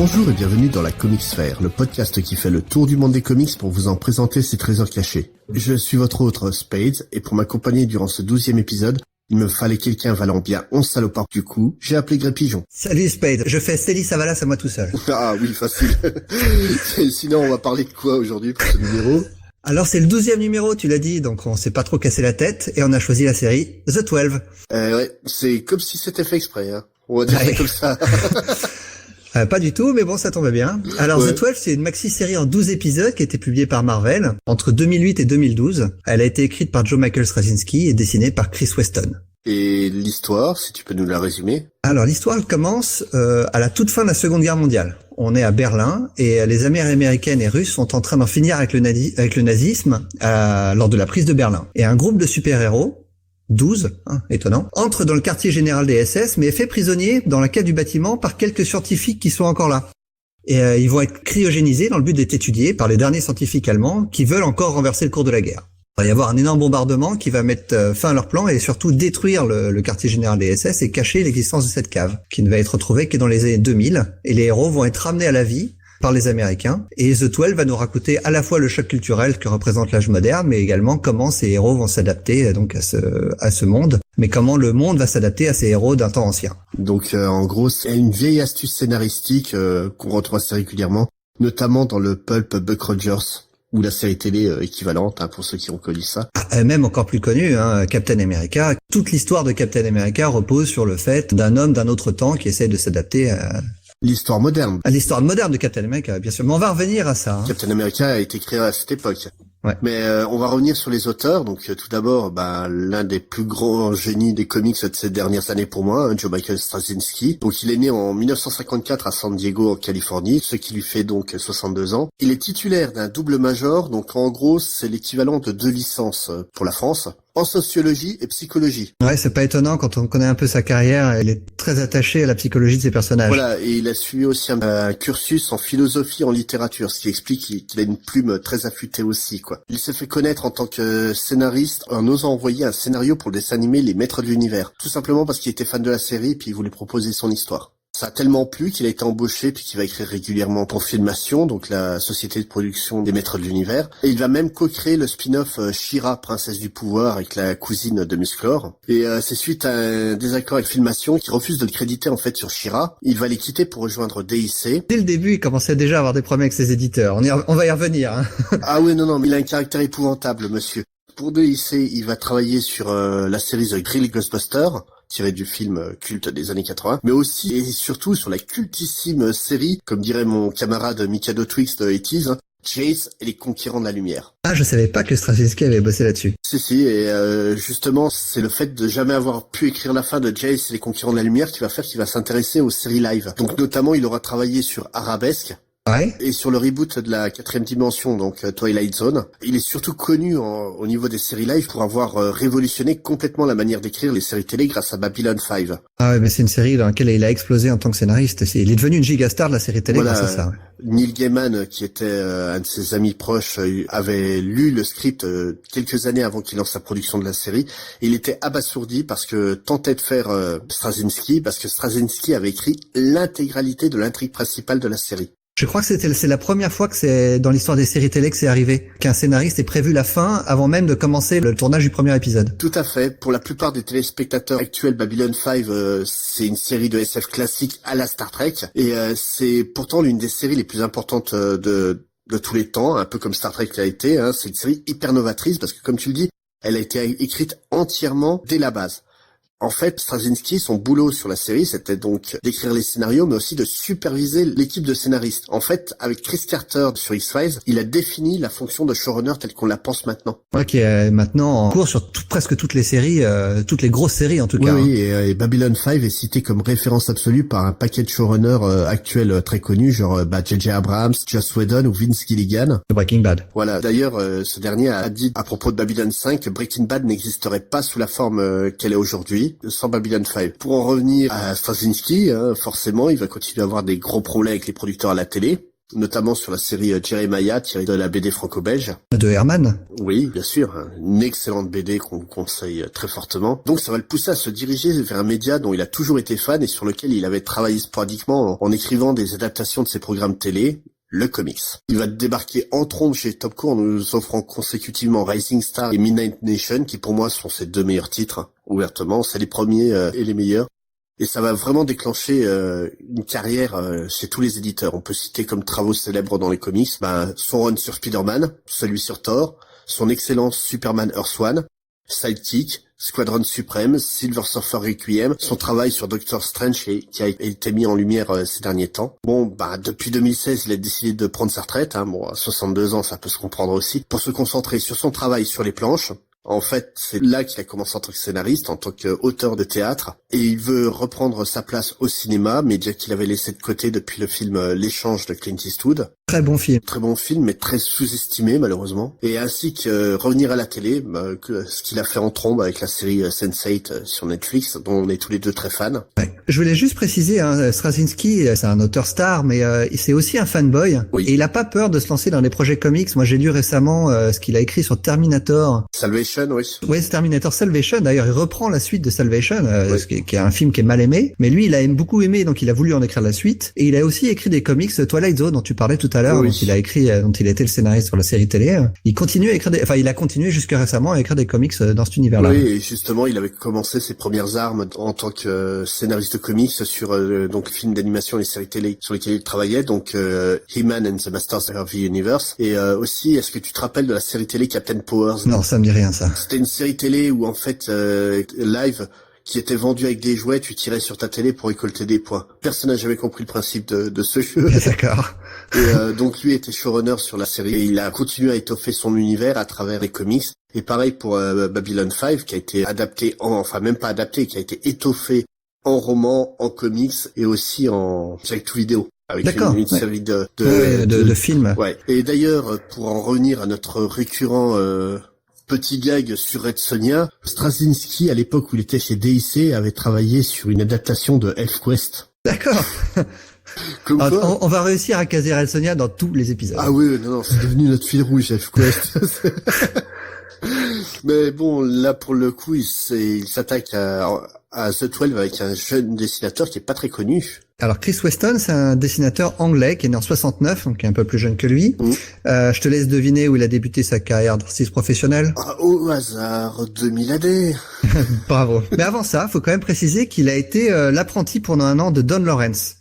Bonjour et bienvenue dans la Comics Sphère, le podcast qui fait le tour du monde des comics pour vous en présenter ses trésors cachés. Je suis votre hôte Spades et pour m'accompagner durant ce 12e épisode, il me fallait quelqu'un valant bien 11 salopards du coup, j'ai appelé Grey Pigeon. Salut Spade, je fais Célie Savalas à moi tout seul. Ah oui, facile. Sinon on va parler de quoi aujourd'hui pour ce numéro ? Alors c'est le 12e numéro, tu l'as dit, donc on s'est pas trop cassé la tête et on a choisi la série The 12. Ouais, c'est comme si c'était fait exprès, hein. On va dire ça comme ça. Pas du tout, mais bon, ça tombe bien. Alors, ouais. The 12, c'est une maxi-série en 12 épisodes qui a été publiée par Marvel entre 2008 et 2012. Elle a été écrite par Joe Michael Straczynski et dessinée par Chris Weston. Et l'histoire, si tu peux nous la résumer ? Alors, l'histoire elle commence à la toute fin de la Seconde Guerre mondiale. On est à Berlin et les Américaines et Russes sont en train d'en finir avec le nazisme lors de la prise de Berlin. Et un groupe de super-héros, 12, étonnant, entre dans le quartier général des SS, mais est fait prisonnier dans la cave du bâtiment par quelques scientifiques qui sont encore là. Et ils vont être cryogénisés dans le but d'être étudiés par les derniers scientifiques allemands qui veulent encore renverser le cours de la guerre. Il va y avoir un énorme bombardement qui va mettre fin à leur plan et surtout détruire le quartier général des SS et cacher l'existence de cette cave, qui ne va être retrouvée que dans les années 2000, et les héros vont être ramenés à la vie par les Américains. Et The 12 va nous raconter à la fois le choc culturel que représente l'âge moderne, mais également comment ces héros vont s'adapter donc à ce monde, mais comment le monde va s'adapter à ces héros d'un temps ancien. Donc en gros, c'est une vieille astuce scénaristique qu'on retrouve assez régulièrement, notamment dans le pulp Buck Rogers, ou la série télé équivalente, pour ceux qui ont connu ça. Même encore plus connu, Captain America. Toute l'histoire de Captain America repose sur le fait d'un homme d'un autre temps qui essaie de s'adapter L'histoire moderne. À l'histoire moderne de Captain America, bien sûr. Mais on va revenir à ça. Captain America a été créé à cette époque. Ouais. Mais on va revenir sur les auteurs. Donc tout d'abord, l'un des plus grands génies des comics de ces dernières années pour moi, Joe Michael Straczynski. Donc il est né en 1954 à San Diego en Californie, ce qui lui fait donc 62 ans. Il est titulaire d'un double major, donc en gros c'est l'équivalent de 2 licences pour la France, en sociologie et psychologie. Ouais, c'est pas étonnant quand on connaît un peu sa carrière, il est très attaché à la psychologie de ses personnages. Voilà, et il a suivi aussi un cursus en philosophie et en littérature, ce qui explique qu'il a une plume très affûtée aussi, quoi. Il s'est fait connaître en tant que scénariste en osant envoyer un scénario pour le dessin animé Les Maîtres de l'Univers, tout simplement parce qu'il était fan de la série et puis il voulait proposer son histoire. Ça a tellement plu qu'il a été embauché puis qu'il va écrire régulièrement pour Filmation, donc la société de production des Maîtres de l'Univers. Et il va même co-créer le spin-off She-Ra, princesse du pouvoir, avec la cousine de Musclor. Et c'est suite à un désaccord avec Filmation qui refuse de le créditer en fait sur She-Ra. Il va les quitter pour rejoindre DIC. Dès le début, il commençait déjà à avoir des problèmes avec ses éditeurs. On va y revenir. Ah oui, non, mais il a un caractère épouvantable, monsieur. Pour DIC, il va travailler sur la série The Grill Ghostbusters, tiré du film culte des années 80, mais aussi et surtout sur la cultissime série, comme dirait mon camarade Mikado Twix de 80s, Chase et les Conquérants de la Lumière. Ah, je savais pas que Straczynski avait bossé là-dessus. Si, et justement, c'est le fait de jamais avoir pu écrire la fin de Chase et les Conquérants de la Lumière qui va faire qu'il va s'intéresser aux séries live. Donc notamment, il aura travaillé sur Arabesque, ouais. Et sur le reboot de la 4e dimension, donc Twilight Zone. Il est surtout connu au niveau des séries live pour avoir révolutionné complètement la manière d'écrire les séries télé grâce à Babylon 5. Ah ouais, mais c'est une série dans laquelle il a explosé en tant que scénariste. Il est devenu une gigastar de la série télé grâce à ça. Ouais. Neil Gaiman, qui était un de ses amis proches, avait lu le script quelques années avant qu'il lance sa production de la série. Il était abasourdi parce que tentait de faire Straczynski, parce que Straczynski avait écrit l'intégralité de l'intrigue principale de la série. Je crois que c'est la première fois que c'est dans l'histoire des séries télé que c'est arrivé, qu'un scénariste ait prévu la fin avant même de commencer le tournage du premier épisode. Tout à fait. Pour la plupart des téléspectateurs actuels, Babylon 5, c'est une série de SF classique à la Star Trek, et c'est pourtant l'une des séries les plus importantes de tous les temps, un peu comme Star Trek l'a été. C'est une série hyper novatrice parce que, comme tu le dis, elle a été écrite entièrement dès la base. En fait, Straczynski, son boulot sur la série, c'était donc d'écrire les scénarios, mais aussi de superviser l'équipe de scénaristes. En fait, avec Chris Carter sur X-Files, il a défini la fonction de showrunner telle qu'on la pense maintenant. Ouais, qui est maintenant en cours sur presque toutes les séries, toutes les grosses séries en tout cas. Oui, et Babylon 5 est cité comme référence absolue par un paquet de showrunners actuels très connus, genre J.J. Abrams, Joss Whedon ou Vince Gilligan. The Breaking Bad. Voilà. D'ailleurs, ce dernier a dit à propos de Babylon 5 que Breaking Bad n'existerait pas sous la forme qu'elle est aujourd'hui, sans Babylon 5. Pour en revenir à Straczynski, forcément, il va continuer à avoir des gros problèmes avec les producteurs à la télé. notamment sur la série Jeremiah, tirée de la BD franco-belge. De Herman. Oui, bien sûr, une excellente BD qu'on vous conseille très fortement. Donc ça va le pousser à se diriger vers un média dont il a toujours été fan et sur lequel il avait travaillé sporadiquement en écrivant des adaptations de ses programmes télé, le comics. Il va débarquer en trombe chez Top Cow en nous offrant consécutivement Rising Star et Midnight Nation, qui pour moi sont ses 2 meilleurs titres, ouvertement. C'est les premiers et les meilleurs. Et ça va vraiment déclencher une carrière chez tous les éditeurs. On peut citer comme travaux célèbres dans les comics, son run sur Spider-Man, celui sur Thor, son excellence Superman Earth One, Sidekick, Squadron Supreme, Silver Surfer Requiem, son travail sur Doctor Strange qui a été mis en lumière ces derniers temps. Bon, depuis 2016, il a décidé de prendre sa retraite, à 62 ans, ça peut se comprendre aussi, pour se concentrer sur son travail sur les planches. En fait, c'est là qu'il a commencé en tant que scénariste, en tant qu'auteur de théâtre, et il veut reprendre sa place au cinéma, média qu'il avait laissé de côté depuis le film L'échange de Clint Eastwood. Très bon film. Très bon film, mais très sous-estimé malheureusement. Et ainsi que revenir à la télé, ce qu'il a fait en trombe avec la série Sense8 sur Netflix, dont on est tous les deux très fans. Ouais. Je voulais juste préciser, Straczynski, c'est un auteur star, mais c'est aussi un fanboy. Oui. Et il a pas peur de se lancer dans des projets comics. Moi, j'ai lu récemment ce qu'il a écrit sur Terminator. Salvation, oui. Oui, c'est Terminator Salvation. D'ailleurs, il reprend la suite de Salvation, Oui. qui est un film qui est mal aimé. Mais lui, il a beaucoup aimé, donc il a voulu en écrire la suite. Et il a aussi écrit des comics, Twilight Zone, dont tu parlais tout à l'heure, Oui. dont il a été le scénariste sur la série télé. Il continue à écrire il a continué jusqu'à récemment à écrire des comics dans cet univers-là. Oui, et justement, il avait commencé ses premières armes en tant que scénariste de comics sur donc films d'animation et les séries télé sur lesquelles il travaillait, donc He-Man and the Masters of the Universe. Et aussi, est-ce que tu te rappelles de la série télé Captain Powers? Non, ça me dit rien, ça. C'était une série télé où en fait live qui était vendue avec des jouets, tu tirais sur ta télé pour récolter des points. Personne n'a jamais compris le principe de ce jeu. D'accord. Et donc lui était showrunner sur la série et il a continué à étoffer son univers à travers les comics. Et pareil pour Babylon 5 qui a été adapté même pas adapté, qui a été étoffé en roman, en comics et aussi en direct vidéo. Avec une série de films. Ouais. Et d'ailleurs, pour en revenir à notre récurrent petit gag sur Red Sonja, Straczynski, à l'époque où il était chez DIC, avait travaillé sur une adaptation de ElfQuest. D'accord. Comme Alors, quoi... on va réussir à caser Red Sonja dans tous les épisodes. Ah oui, non, c'est devenu notre fil rouge, ElfQuest. Mais bon, là, pour le coup, il s'attaque à The 12 avec un jeune dessinateur qui est pas très connu. Alors Chris Weston, c'est un dessinateur anglais qui est né en 69, donc qui est un peu plus jeune que lui. Je te laisse deviner où il a débuté sa carrière d'artiste professionnel. Au hasard, 2000 AD. Bravo. Mais avant ça, faut quand même préciser qu'il a été l'apprenti pendant un an de Don Lawrence.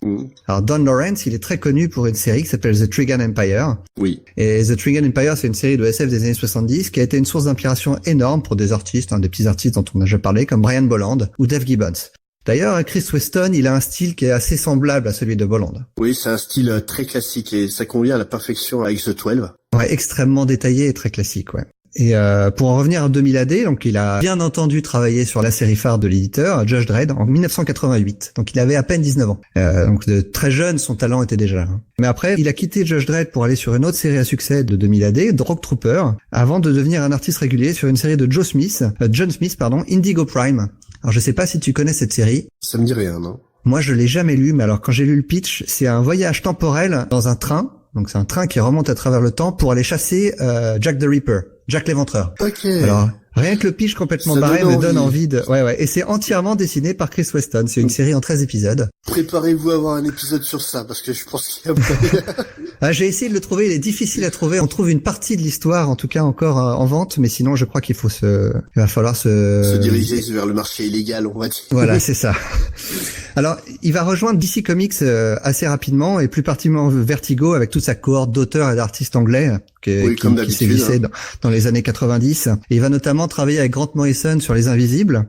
Alors Don Lawrence, il est très connu pour une série qui s'appelle The Trigun Empire. Oui. Et The Trigun Empire, c'est une série de SF des années 70 qui a été une source d'inspiration énorme pour des artistes, des petits artistes dont on a déjà parlé, comme Brian Bolland ou Dave Gibbons. D'ailleurs, Chris Weston, il a un style qui est assez semblable à celui de Bolland. Oui, c'est un style très classique et ça convient à la perfection avec The 12. Ouais, extrêmement détaillé et très classique, ouais. Et pour en revenir à 2000 AD, donc il a bien entendu travaillé sur la série phare de l'éditeur, Judge Dredd, en 1988. Donc il avait à peine 19 ans. Donc de très jeune, son talent était déjà là. Mais après, il a quitté Judge Dredd pour aller sur une autre série à succès de 2000 AD, Rogue Trooper, avant de devenir un artiste régulier sur une série de John Smith, Indigo Prime. Alors je sais pas si tu connais cette série. Ça me dit rien, non? Moi je l'ai jamais lu, mais alors quand j'ai lu le pitch, c'est un voyage temporel dans un train. Donc c'est un train qui remonte à travers le temps pour aller chasser Jack the Ripper, Jack l'Éventreur. Ok. Alors rien que le pitch complètement Ça barré donne me donne envie. envie de... Ouais. Et c'est entièrement dessiné par Chris Weston. C'est une série en 13 épisodes. Préparez-vous à avoir un épisode sur ça, parce que je pense qu'il y a... J'ai essayé de le trouver, il est difficile à trouver. On trouve une partie de l'histoire, en tout cas encore en vente, mais sinon je crois qu'il va falloir se diriger vers le marché illégal, on va dire. Voilà, c'est ça. Alors, il va rejoindre DC Comics assez rapidement, et plus particulièrement Vertigo, avec toute sa cohorte d'auteurs et d'artistes anglais qui sévissaient dans les années 90. Et il va notamment travailler avec Grant Morrison sur Les Invisibles.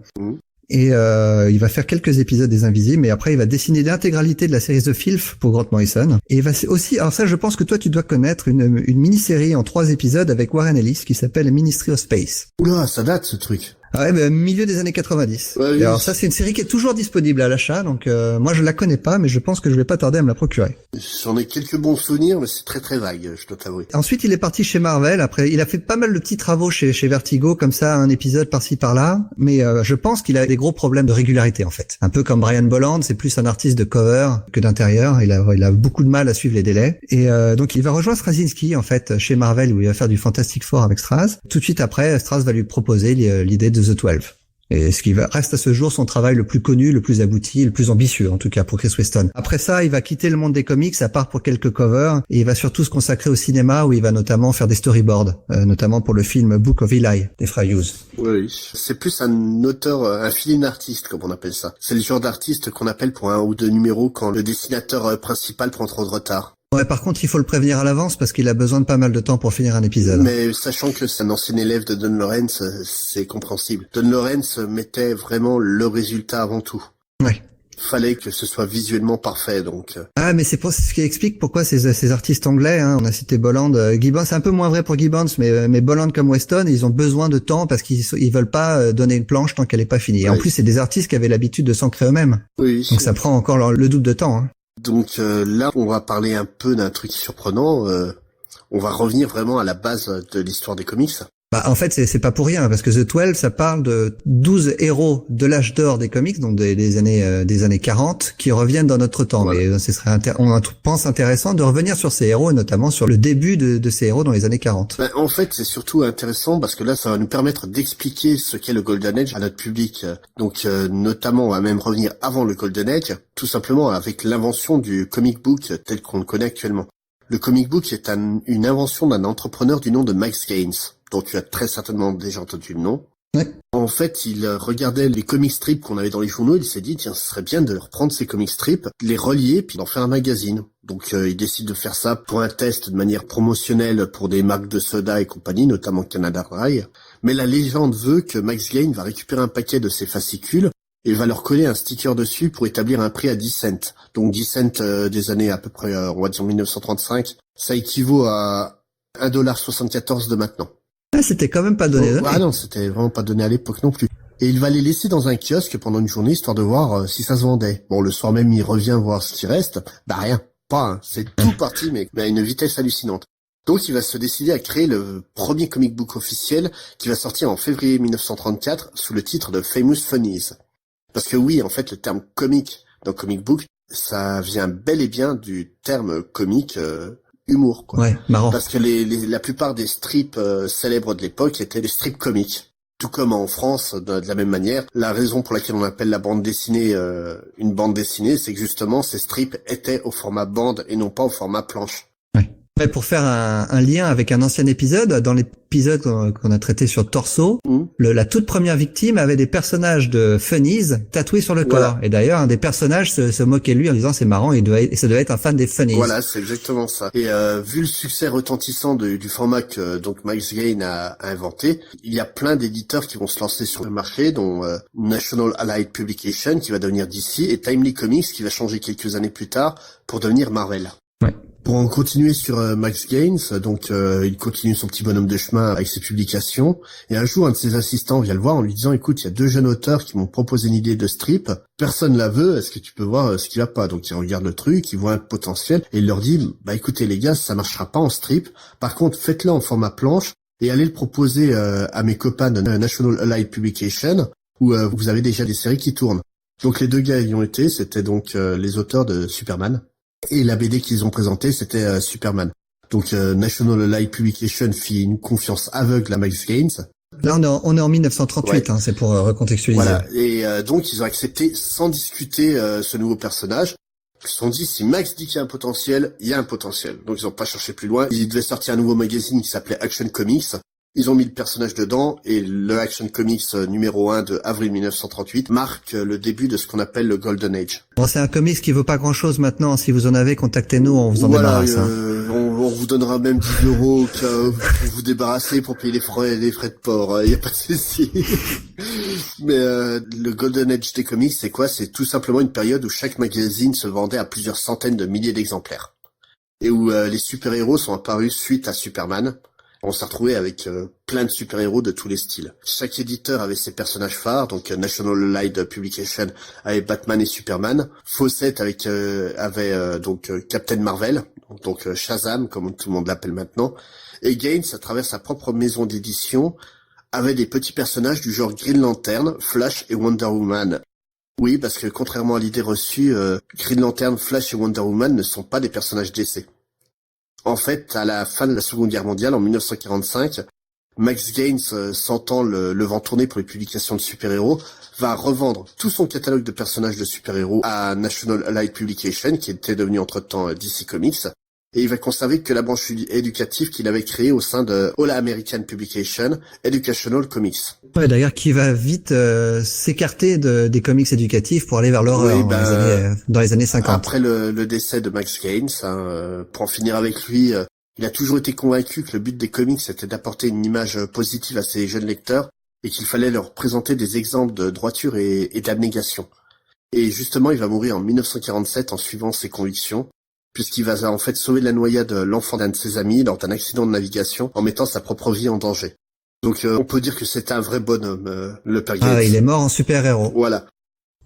Et il va faire quelques épisodes des Invisibles, mais après il va dessiner l'intégralité de la série The Filth pour Grant Morrison. Et il va aussi, alors ça je pense que toi tu dois connaître une mini-série en 3 épisodes avec Warren Ellis qui s'appelle Ministry of Space. Oula, ça date ce truc. Ah ouais, mais milieu des années 90. Ouais, oui. Et alors ça, c'est une série qui est toujours disponible à l'achat, donc moi je la connais pas, mais je pense que je vais pas tarder à me la procurer. J'en ai quelques bons souvenirs, mais c'est très très vague, je dois t'avouer. Ensuite, il est parti chez Marvel. Après, il a fait pas mal de petits travaux chez Vertigo, comme ça, un épisode par-ci par-là. Mais je pense qu'il a des gros problèmes de régularité, en fait. Un peu comme Brian Bolland, c'est plus un artiste de cover que d'intérieur. Il a beaucoup de mal à suivre les délais. Et donc, il va rejoindre Straczynski, en fait, chez Marvel, où il va faire du Fantastic Four avec Straz. Tout de suite après, Straz va lui proposer l'idée de The 12. Et ce qui reste à ce jour son travail le plus connu, le plus abouti, le plus ambitieux, en tout cas pour Chris Weston. Après ça, il va quitter le monde des comics, à part pour quelques covers, et il va surtout se consacrer au cinéma, où il va notamment faire des storyboards, notamment pour le film Book of Eli, des frères Hughes. Oui, c'est plus un auteur, un fill-in artiste, comme on appelle ça. C'est le genre d'artiste qu'on appelle pour un ou deux numéros quand le dessinateur principal prend trop de retard. Ouais, par contre, il faut le prévenir à l'avance parce qu'il a besoin de pas mal de temps pour finir un épisode. Mais sachant que c'est un ancien élève de Don Lawrence, c'est compréhensible. Don Lawrence mettait vraiment le résultat avant tout. Ouais. Fallait que ce soit visuellement parfait, donc. Ah, mais c'est ce qui explique pourquoi ces artistes anglais, on a cité Bolland, Gibbons, c'est un peu moins vrai pour Gibbons, mais Bolland comme Weston, ils ont besoin de temps parce qu'ils veulent pas donner une planche tant qu'elle est pas finie. Et en plus, c'est des artistes qui avaient l'habitude de s'ancrer eux-mêmes. Oui. Donc ça prend encore le double de temps, hein. Donc là, on va parler un peu d'un truc surprenant. On va revenir vraiment à la base de l'histoire des comics. Bah, en fait, c'est pas pour rien, parce que The 12, ça parle de 12 héros de l'âge d'or des comics, donc des années 40, qui reviennent dans notre temps. Voilà. Mais ce serait on pense intéressant de revenir sur ces héros, et notamment sur le début de ces héros dans les années 40. Ben, en fait, c'est surtout intéressant parce que là, ça va nous permettre d'expliquer ce qu'est le Golden Age à notre public. Donc, notamment, on va même revenir avant le Golden Age, tout simplement avec l'invention du comic book tel qu'on le connaît actuellement. Le comic book est une invention d'un entrepreneur du nom de Max Gaines, dont tu as très certainement déjà entendu le nom. Ouais. En fait, il regardait les comic strips qu'on avait dans les journaux, il s'est dit, tiens, ce serait bien de reprendre ces comic strips, les relier, puis d'en faire un magazine. Donc il décide de faire ça pour un test de manière promotionnelle pour des marques de soda et compagnie, notamment Canada Dry. Mais la légende veut que Max Gaines va récupérer un paquet de ces fascicules et va leur coller un sticker dessus pour établir un prix à 10 cents. Donc 10 cents des années à peu près, on va dire 1935, ça équivaut à 1,74 $ de maintenant. Ah, c'était quand même pas donné. Ah non, c'était vraiment pas donné à l'époque non plus. Et il va les laisser dans un kiosque pendant une journée, histoire de voir si ça se vendait. Bon, le soir même, il revient voir ce qui reste. Bah rien, pas un. C'est tout parti, mais à une vitesse hallucinante. Donc il va se décider à créer le premier comic book officiel qui va sortir en février 1934 sous le titre de Famous Funnies. Parce que oui, en fait, le terme comic dans comic book, ça vient bel et bien du terme comique humour, quoi. Ouais, marrant. Parce que la plupart des strips célèbres de l'époque étaient des strips comiques. Tout comme en France, de la même manière, la raison pour laquelle on appelle la bande dessinée une bande dessinée, c'est que justement ces strips étaient au format bande et non pas au format planche. Ouais. Mais pour faire un lien avec un ancien épisode, dans l'épisode qu'on a traité sur Torso, la toute première victime avait des personnages de Funnies tatoués sur le corps. Et d'ailleurs, un des personnages se moquait de lui en disant c'est marrant, ça devait être un fan des Funnies. Voilà, c'est exactement ça. Et vu le succès retentissant du format que donc Max Gaines a inventé, il y a plein d'éditeurs qui vont se lancer sur le marché, dont National Allied Publication qui va devenir DC et Timely Comics qui va changer quelques années plus tard pour devenir Marvel. Ouais. Pour en continuer sur Max Gaines, donc il continue son petit bonhomme de chemin avec ses publications, et un jour un de ses assistants vient le voir en lui disant écoute, il y a 2 jeunes auteurs qui m'ont proposé une idée de strip, personne la veut, est-ce que tu peux voir ce qu'il a pas? Donc il regarde le truc, il voit un potentiel, et il leur dit bah écoutez les gars, ça marchera pas en strip, par contre faites-le en format planche, et allez le proposer à mes copains de National Allied Publication, où vous avez déjà des séries qui tournent. Donc les 2 gars y ont été, c'était donc les auteurs de Superman. Et la BD qu'ils ont présentée, c'était Superman. Donc National Allied Publication fit une confiance aveugle à Max Gaines. Là, on est en 1938, ouais. C'est pour recontextualiser. Voilà. Et donc ils ont accepté sans discuter ce nouveau personnage. Ils se sont dit si Max dit qu'il y a un potentiel, il y a un potentiel. Donc ils n'ont pas cherché plus loin. Ils devaient sortir un nouveau magazine qui s'appelait Action Comics. Ils ont mis le personnage dedans et le Action Comics numéro 1 de avril 1938 marque le début de ce qu'on appelle le Golden Age. Bon, c'est un comics qui vaut pas grand chose maintenant. Si vous en avez, contactez-nous, on vous en débarrasse. On vous donnera même 10 € pour vous débarrasser pour payer les frais de port. Y a pas de souci. Mais le Golden Age des comics, c'est quoi? C'est tout simplement une période où chaque magazine se vendait à plusieurs centaines de milliers d'exemplaires. Et où les super-héros sont apparus suite à Superman. On s'est retrouvé avec plein de super-héros de tous les styles. Chaque éditeur avait ses personnages phares, donc National Allied Publication avait Batman et Superman. Fawcett avait Captain Marvel, donc Shazam comme tout le monde l'appelle maintenant. Et Gaines, à travers sa propre maison d'édition, avait des petits personnages du genre Green Lantern, Flash et Wonder Woman. Oui, parce que contrairement à l'idée reçue, Green Lantern, Flash et Wonder Woman ne sont pas des personnages DC. En fait, à la fin de la Seconde Guerre mondiale, en 1945, Max Gaines, sentant le vent tourner pour les publications de super-héros, va revendre tout son catalogue de personnages de super-héros à National Allied Publication, qui était devenu entre-temps DC Comics, et il va conserver que la branche éducative qu'il avait créée au sein de All American Publication, Educational Comics. Ouais, d'ailleurs, qui va vite s'écarter des comics éducatifs pour aller vers l'horreur dans les années 50. Après le décès de Max Gaines, pour en finir avec lui, il a toujours été convaincu que le but des comics était d'apporter une image positive à ses jeunes lecteurs et qu'il fallait leur présenter des exemples de droiture et d'abnégation. Et justement, il va mourir en 1947 en suivant ses convictions, puisqu'il va en fait sauver de la noyade l'enfant d'un de ses amis lors d'un accident de navigation en mettant sa propre vie en danger. Donc on peut dire que c'était un vrai bonhomme, le père Gaines. Ah, il est mort en super-héros. Voilà.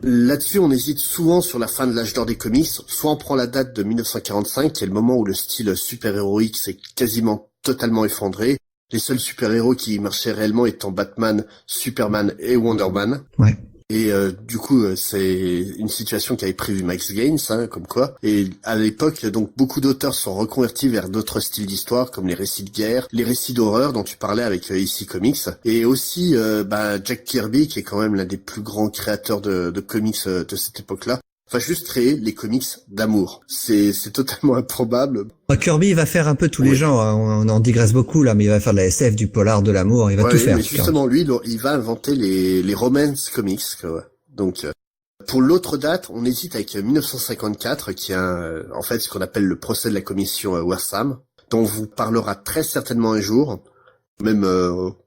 Là-dessus, on hésite souvent sur la fin de l'âge d'or des comics. Soit on prend la date de 1945, qui est le moment où le style super-héroïque s'est quasiment totalement effondré. Les seuls super-héros qui marchaient réellement étant Batman, Superman et Wonder Man. Ouais. Et du coup, c'est une situation qu'avait prévu Max Gaines, comme quoi. Et à l'époque, donc beaucoup d'auteurs sont reconvertis vers d'autres styles d'histoire, comme les récits de guerre, les récits d'horreur dont tu parlais avec EC Comics, et aussi Jack Kirby, qui est quand même l'un des plus grands créateurs de comics de cette époque-là, va juste créer les comics d'amour. C'est totalement improbable. Kirby, il va faire un peu tous les genres. On en digresse beaucoup là, mais il va faire de la SF, du polar, de l'amour. Il va tout faire. Mais justement, lui, il va inventer les romance comics. Quoi. Donc, pour l'autre date, on hésite avec 1954, qui est en fait ce qu'on appelle le procès de la commission Warsam, dont on vous parlera très certainement un jour. Même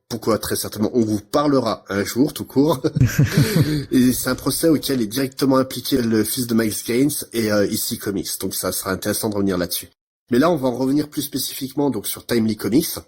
pourquoi très certainement, on vous parlera un jour, tout court. Et c'est un procès auquel est directement impliqué le fils de Max Gaines et EC Comics. Donc ça sera intéressant de revenir là-dessus. Mais là, on va en revenir plus spécifiquement donc sur Timely Comics,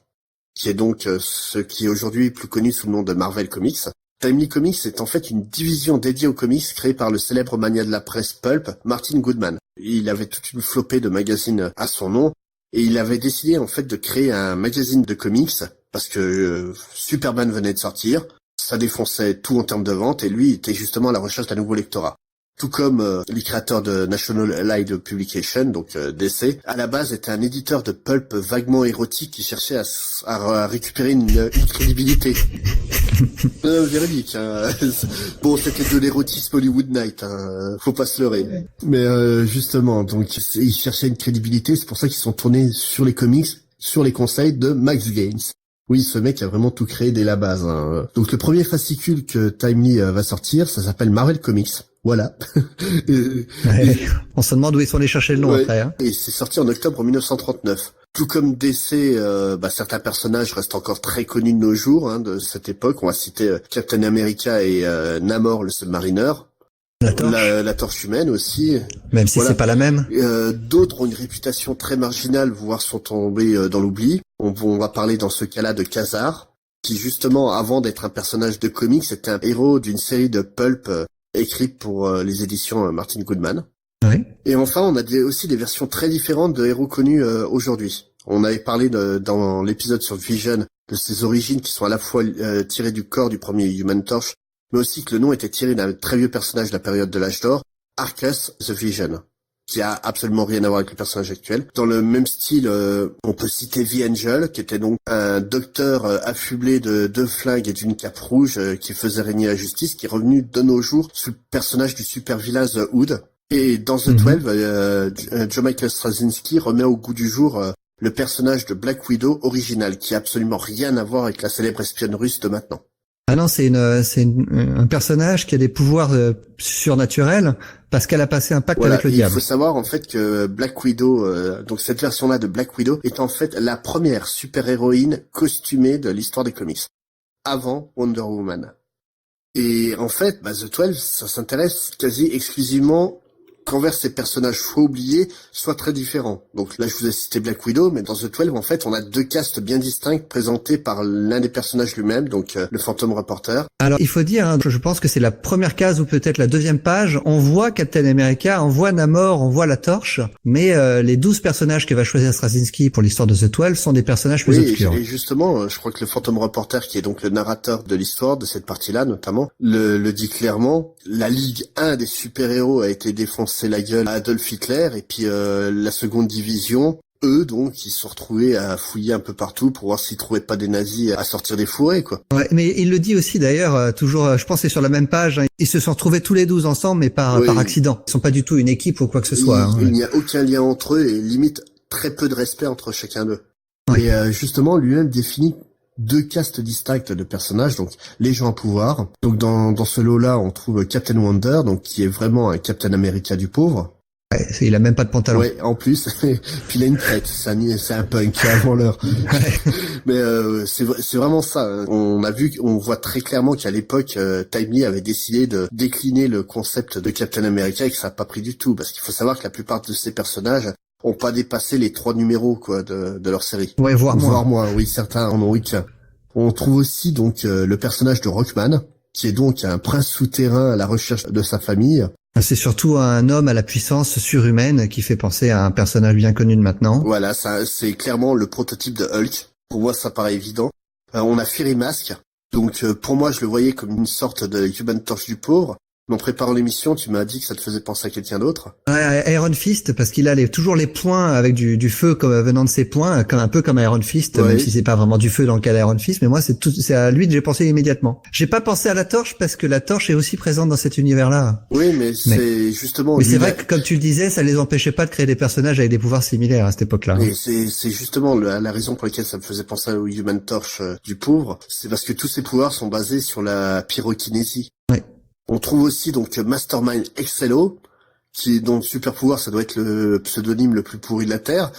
qui est donc ce qui est aujourd'hui plus connu sous le nom de Marvel Comics. Timely Comics est en fait une division dédiée aux comics créée par le célèbre mania de la presse pulp, Martin Goodman. Il avait toute une flopée de magazines à son nom, et il avait décidé en fait de créer un magazine de comics, parce que Superman venait de sortir, ça défonçait tout en termes de vente, et lui était justement à la recherche d'un nouveau lectorat. Tout comme les créateurs de National Allied Publication, donc DC, à la base était un éditeur de pulp vaguement érotique qui cherchait à récupérer une crédibilité. Véridique. Bon, c'était de l'érotisme Hollywood Night, faut pas se leurrer. Mais justement, donc ils cherchaient une crédibilité, c'est pour ça qu'ils sont tournés sur les comics, sur les conseils de Max Gaines. Oui, ce mec a vraiment tout créé dès la base. Donc le premier fascicule que Timely va sortir, ça s'appelle Marvel Comics. Voilà. On se demande où ils sont allés chercher le nom après. Et c'est sorti en octobre 1939. Tout comme DC, certains personnages restent encore très connus de nos jours de cette époque. On va citer Captain America et Namor, le submarineur. La torche humaine aussi. Même si c'est pas la même. D'autres ont une réputation très marginale, voire sont tombés dans l'oubli. On va parler dans ce cas-là de Khazar, qui justement, avant d'être un personnage de comics, était un héros d'une série de pulp écrite pour les éditions Martin Goodman. Oui. Et enfin, on a aussi des versions très différentes de héros connus aujourd'hui. On avait parlé dans l'épisode sur Vision de ses origines qui sont à la fois tirées du corps du premier Human Torch, mais aussi que le nom était tiré d'un très vieux personnage de la période de l'âge d'or, Arcus the Vision, qui a absolument rien à voir avec le personnage actuel. Dans le même style, on peut citer The Angel, qui était donc un docteur affublé de 2 flingues et d'une cape rouge qui faisait régner la justice, qui est revenu de nos jours sous le personnage du super-vilain The Hood. Et dans The 12, Joe Michael Straczynski remet au goût du jour le personnage de Black Widow original, qui a absolument rien à voir avec la célèbre espionne russe de maintenant. Ah non, c'est un personnage qui a des pouvoirs surnaturels parce qu'elle a passé un pacte avec le diable. Il faut savoir en fait que Black Widow, donc cette version-là de Black Widow, est en fait la première super-héroïne costumée de l'histoire des comics, avant Wonder Woman. Et en fait, The 12, ça s'intéresse quasi exclusivement qu'envers ces personnages soit oubliés, soit très différents. Donc là, je vous ai cité Black Widow, mais dans The 12, en fait, on a 2 castes bien distincts présentés par l'un des personnages lui-même, donc le Phantom Reporter. Alors, il faut dire, hein, je pense que c'est la première case ou peut-être la deuxième page. On voit Captain America, on voit Namor, on voit la Torche, mais les 12 personnages que va choisir Straczynski pour l'histoire de The 12 sont des personnages plus obscurs. Et justement, je crois que le Phantom Reporter, qui est donc le narrateur de l'histoire, de cette partie-là notamment, le dit clairement. La Ligue 1 des super-héros a été défoncé la gueule à Adolf Hitler, et puis la seconde division, eux, donc, ils se sont retrouvés à fouiller un peu partout pour voir s'ils trouvaient pas des nazis à sortir des fourrés, quoi. Ouais, mais il le dit aussi d'ailleurs, toujours, je pense que c'est sur la même page, hein, ils se sont retrouvés tous les 12 ensemble, mais par accident. Ils sont pas du tout une équipe ou quoi que ce soit. Il n'y a aucun lien entre eux, et limite très peu de respect entre chacun d'eux. Oui. Et justement, lui-même définit 2 castes distinctes de personnages, donc les gens à pouvoir. Donc dans ce lot-là, on trouve Captain Wonder, donc qui est vraiment un Captain America du pauvre. Ouais, il a même pas de pantalon. Ouais, en plus, puis il a une crête, c'est un punk avant l'heure. Mais c'est vraiment ça. Hein. On voit très clairement qu'à l'époque, Timely avait décidé de décliner le concept de Captain America et que ça n'a pas pris du tout, parce qu'il faut savoir que la plupart de ces personnages ont pas dépassé les 3 numéros quoi de leur série. Ouais, voire moins. Oui, certains en ont eu qu'un. On trouve aussi donc le personnage de Rockman, qui est donc un prince souterrain à la recherche de sa famille. C'est surtout un homme à la puissance surhumaine qui fait penser à un personnage bien connu de maintenant. Voilà, ça c'est clairement le prototype de Hulk. Pour moi, ça paraît évident. On a Fury Mask. Donc pour moi, je le voyais comme une sorte de Human Torch du pauvre. Mais en préparant l'émission, tu m'as dit que ça te faisait penser à quelqu'un d'autre. Ouais, Iron Fist, parce qu'il a toujours les poings avec du feu comme venant de ses poings, comme un peu comme Iron Fist, même si c'est pas vraiment du feu dans le cas d'Iron Fist, mais moi c'est à lui que j'ai pensé immédiatement. J'ai pas pensé à la Torche parce que la Torche est aussi présente dans cet univers-là. Oui, mais c'est justement. Mais c'est vrai que comme tu le disais, ça les empêchait pas de créer des personnages avec des pouvoirs similaires à cette époque-là. Et c'est justement la raison pour laquelle ça me faisait penser au Human Torch du pauvre, c'est parce que tous ces pouvoirs sont basés sur la pyrokinésie. Ouais. On trouve aussi donc Mastermind Excello, qui est donc super pouvoir, ça doit être le pseudonyme le plus pourri de la Terre,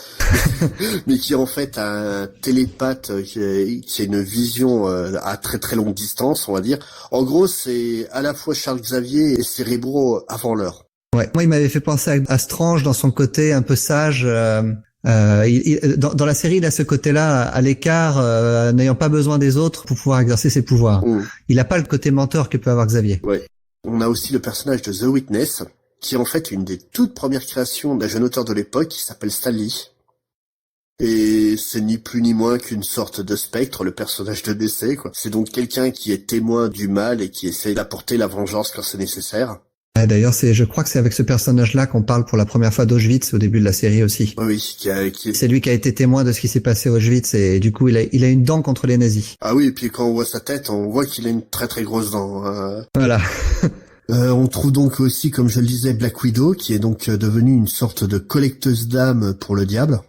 mais qui est en fait un télépathe qui a une vision à très très longue distance, on va dire. En gros, c'est à la fois Charles Xavier et Cerebro avant l'heure. Ouais. Moi, il m'avait fait penser à Strange dans son côté un peu sage. Dans la série, il a ce côté-là à l'écart, n'ayant pas besoin des autres pour pouvoir exercer ses pouvoirs. Il n'a pas le côté menteur que peut avoir Xavier. Ouais. On a aussi le personnage de The Witness, qui est en fait une des toutes premières créations d'un jeune auteur de l'époque qui s'appelle Stan Lee. Et c'est ni plus ni moins qu'une sorte de Spectre, le personnage de DC, quoi. C'est donc quelqu'un qui est témoin du mal et qui essaie d'apporter la vengeance quand c'est nécessaire. D'ailleurs, je crois que c'est avec ce personnage-là qu'on parle pour la première fois d'Auschwitz au début de la série aussi. Oui, c'est lui qui a été témoin de ce qui s'est passé à Auschwitz et du coup, il a une dent contre les nazis. Ah oui, et puis quand on voit sa tête, on voit qu'il a une très très grosse dent. Voilà. On trouve donc aussi, comme je le disais, Black Widow, qui est donc devenue une sorte de collecteuse d'âmes pour le diable.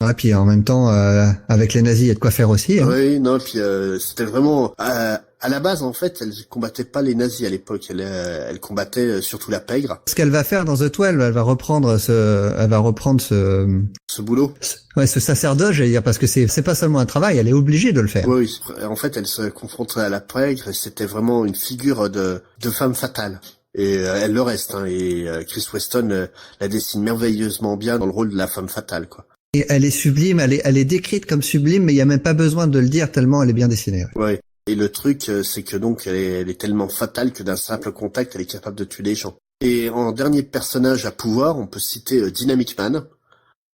Ouais, puis en même temps, avec les nazis, il y a de quoi faire aussi. Hein. Oui, non, puis c'était vraiment... à la base, en fait, elle combattait pas les nazis à l'époque. Elle combattait surtout la pègre. Ce qu'elle va faire dans The 12, elle va reprendre ce boulot. Ce sacerdoce, j'allais dire, parce que c'est pas seulement un travail, elle est obligée de le faire. Oui, en fait, elle se confrontait à la pègre et c'était vraiment une figure de femme fatale. Et elle le reste, hein, et Chris Weston la dessine merveilleusement bien dans le rôle de la femme fatale, quoi. Et elle est sublime, elle est décrite comme sublime, mais il y a même pas besoin de le dire tellement elle est bien dessinée. Ouais. Et le truc, c'est que donc elle est tellement fatale que d'un simple contact, elle est capable de tuer les gens. Et en dernier personnage à pouvoir, on peut citer Dynamic Man.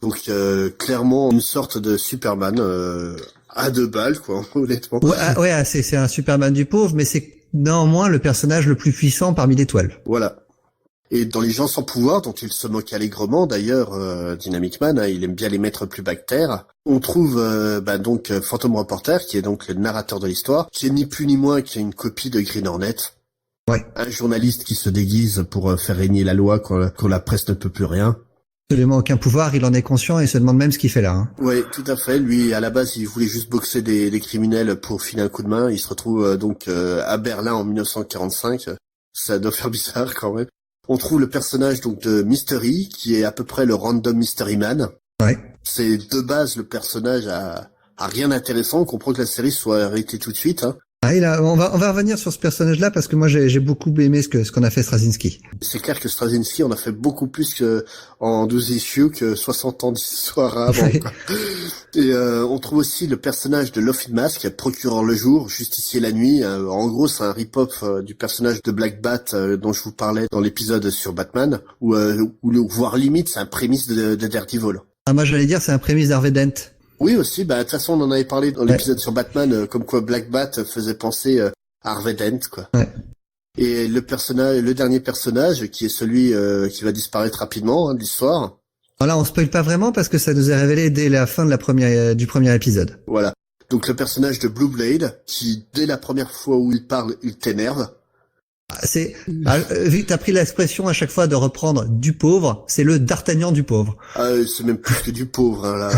Donc clairement une sorte de Superman à 2 balles, quoi, honnêtement. Ouais, c'est un Superman du pauvre, mais c'est néanmoins le personnage le plus puissant parmi les 12. Voilà. Et dans les gens sans pouvoir, dont il se moque allègrement, d'ailleurs, Dynamic Man, hein, il aime bien les mettre plus bactères, on trouve donc Phantom Reporter, qui est donc le narrateur de l'histoire, qui est ni plus ni moins qu'une copie de Green Hornet. Ouais. Un journaliste qui se déguise pour faire régner la loi quand la presse ne peut plus rien. Absolument aucun pouvoir, il en est conscient et se demande même ce qu'il fait là. Hein. Oui, tout à fait. Lui, à la base, il voulait juste boxer des criminels pour filer un coup de main. Il se retrouve donc à Berlin en 1945. Ça doit faire bizarre quand même. On trouve le personnage donc de Mystery, qui est à peu près le random Mystery Man. Ouais. C'est de base le personnage à rien d'intéressant. On comprend que la série soit arrêtée tout de suite. Hein. Ah, on va revenir sur ce personnage-là parce que moi j'ai beaucoup aimé ce qu'on a fait Straczynski. C'est clair que Straczynski en a fait beaucoup plus que en 12 issues que 60 ans d'histoire avant. Quoi. Et on trouve aussi le personnage de Lofi Mask, procureur le jour, justicier la nuit. En gros, c'est un rip-off du personnage de Black Bat dont je vous parlais dans l'épisode sur Batman, ou voire limite c'est un prémisse de Daredevil. Ah, moi j'allais dire c'est un prémisse d'Harvey Dent. Oui aussi, de toute façon on en avait parlé dans l'épisode sur Batman, comme quoi Black Bat faisait penser à Harvey Dent, quoi. Ouais. Et le dernier personnage, qui est celui qui va disparaître rapidement de l'histoire. Voilà, on spoil pas vraiment parce que ça nous est révélé dès la fin de du premier épisode. Voilà. Donc le personnage de Blue Blade, qui dès la première fois où il parle, il t'énerve. Vu que t'as pris l'expression à chaque fois de reprendre du pauvre, c'est le D'Artagnan du pauvre. Ah, c'est même plus que du pauvre, hein, là.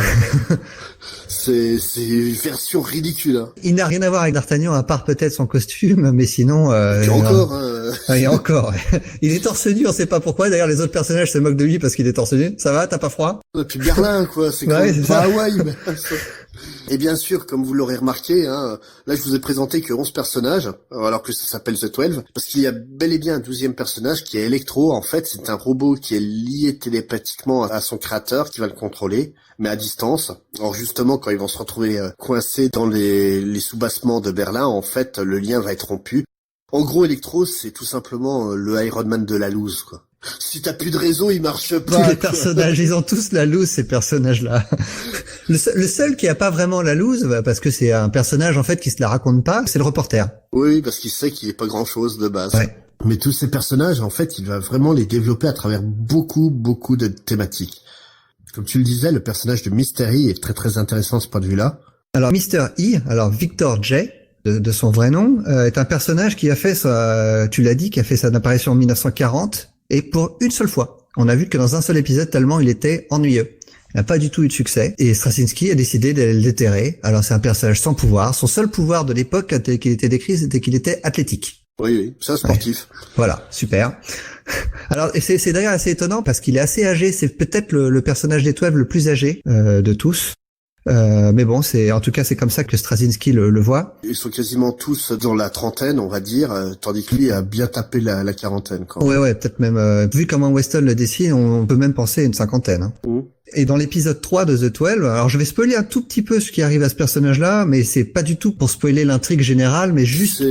c'est une version ridicule, hein. Il n'a rien à voir avec D'Artagnan à part peut-être son costume, mais sinon. Et encore, hein. Et encore. Il est torse nu, on sait pas pourquoi. D'ailleurs, les autres personnages se moquent de lui parce qu'il est torse nu. Ça va, t'as pas froid? Et puis Berlin, quoi. C'est ouais, comme ça. Hawaï. Et bien sûr, comme vous l'aurez remarqué, hein, là je vous ai présenté que 11 personnages, alors que ça s'appelle The 12, parce qu'il y a bel et bien un 12e personnage qui est Electro. En fait, c'est un robot qui est lié télépathiquement à son créateur, qui va le contrôler, mais à distance. Alors justement, quand ils vont se retrouver coincés dans les sous-bassements de Berlin, en fait, le lien va être rompu. En gros, Electro, c'est tout simplement le Iron Man de la loose, quoi. Si t'as plus de réseau, il marche pas. Tous les personnages, ils ont tous la loose, ces personnages-là. Le seul qui a pas vraiment la loose, parce que c'est un personnage, en fait, qui se la raconte pas, c'est le reporter. Oui, parce qu'il sait qu'il est pas grand-chose de base. Ouais. Mais tous ces personnages, en fait, il va vraiment les développer à travers beaucoup de thématiques. Comme tu le disais, le personnage de Mystery est très très intéressant de ce point de vue-là. Alors, Mr. E, alors Victor J, de son vrai nom, est un personnage qui a fait tu l'as dit, qui a fait son apparition en 1940, et pour une seule fois. On a vu que dans un seul épisode, tellement il était ennuyeux. Il n'a pas du tout eu de succès. Et Straczynski a décidé de le déterrer. Alors c'est un personnage sans pouvoir. Son seul pouvoir de l'époque, tel qu'il était décrit, c'était qu'il était athlétique. Oui, ça sportif. Ouais. Voilà, super. Alors et c'est d'ailleurs assez étonnant parce qu'il est assez âgé. C'est peut-être le personnage des 12 le plus âgé de tous. Mais bon, en tout cas, c'est comme ça que Straczynski le voit. Ils sont quasiment tous dans la trentaine, on va dire, tandis que lui a bien tapé la quarantaine, quand même. Ouais, peut-être même, vu comment Weston le dessine, on peut même penser à une cinquantaine. Hein. Mmh. Et dans l'épisode 3 de The 12, alors je vais spoiler un tout petit peu ce qui arrive à ce personnage-là, mais c'est pas du tout pour spoiler l'intrigue générale, mais juste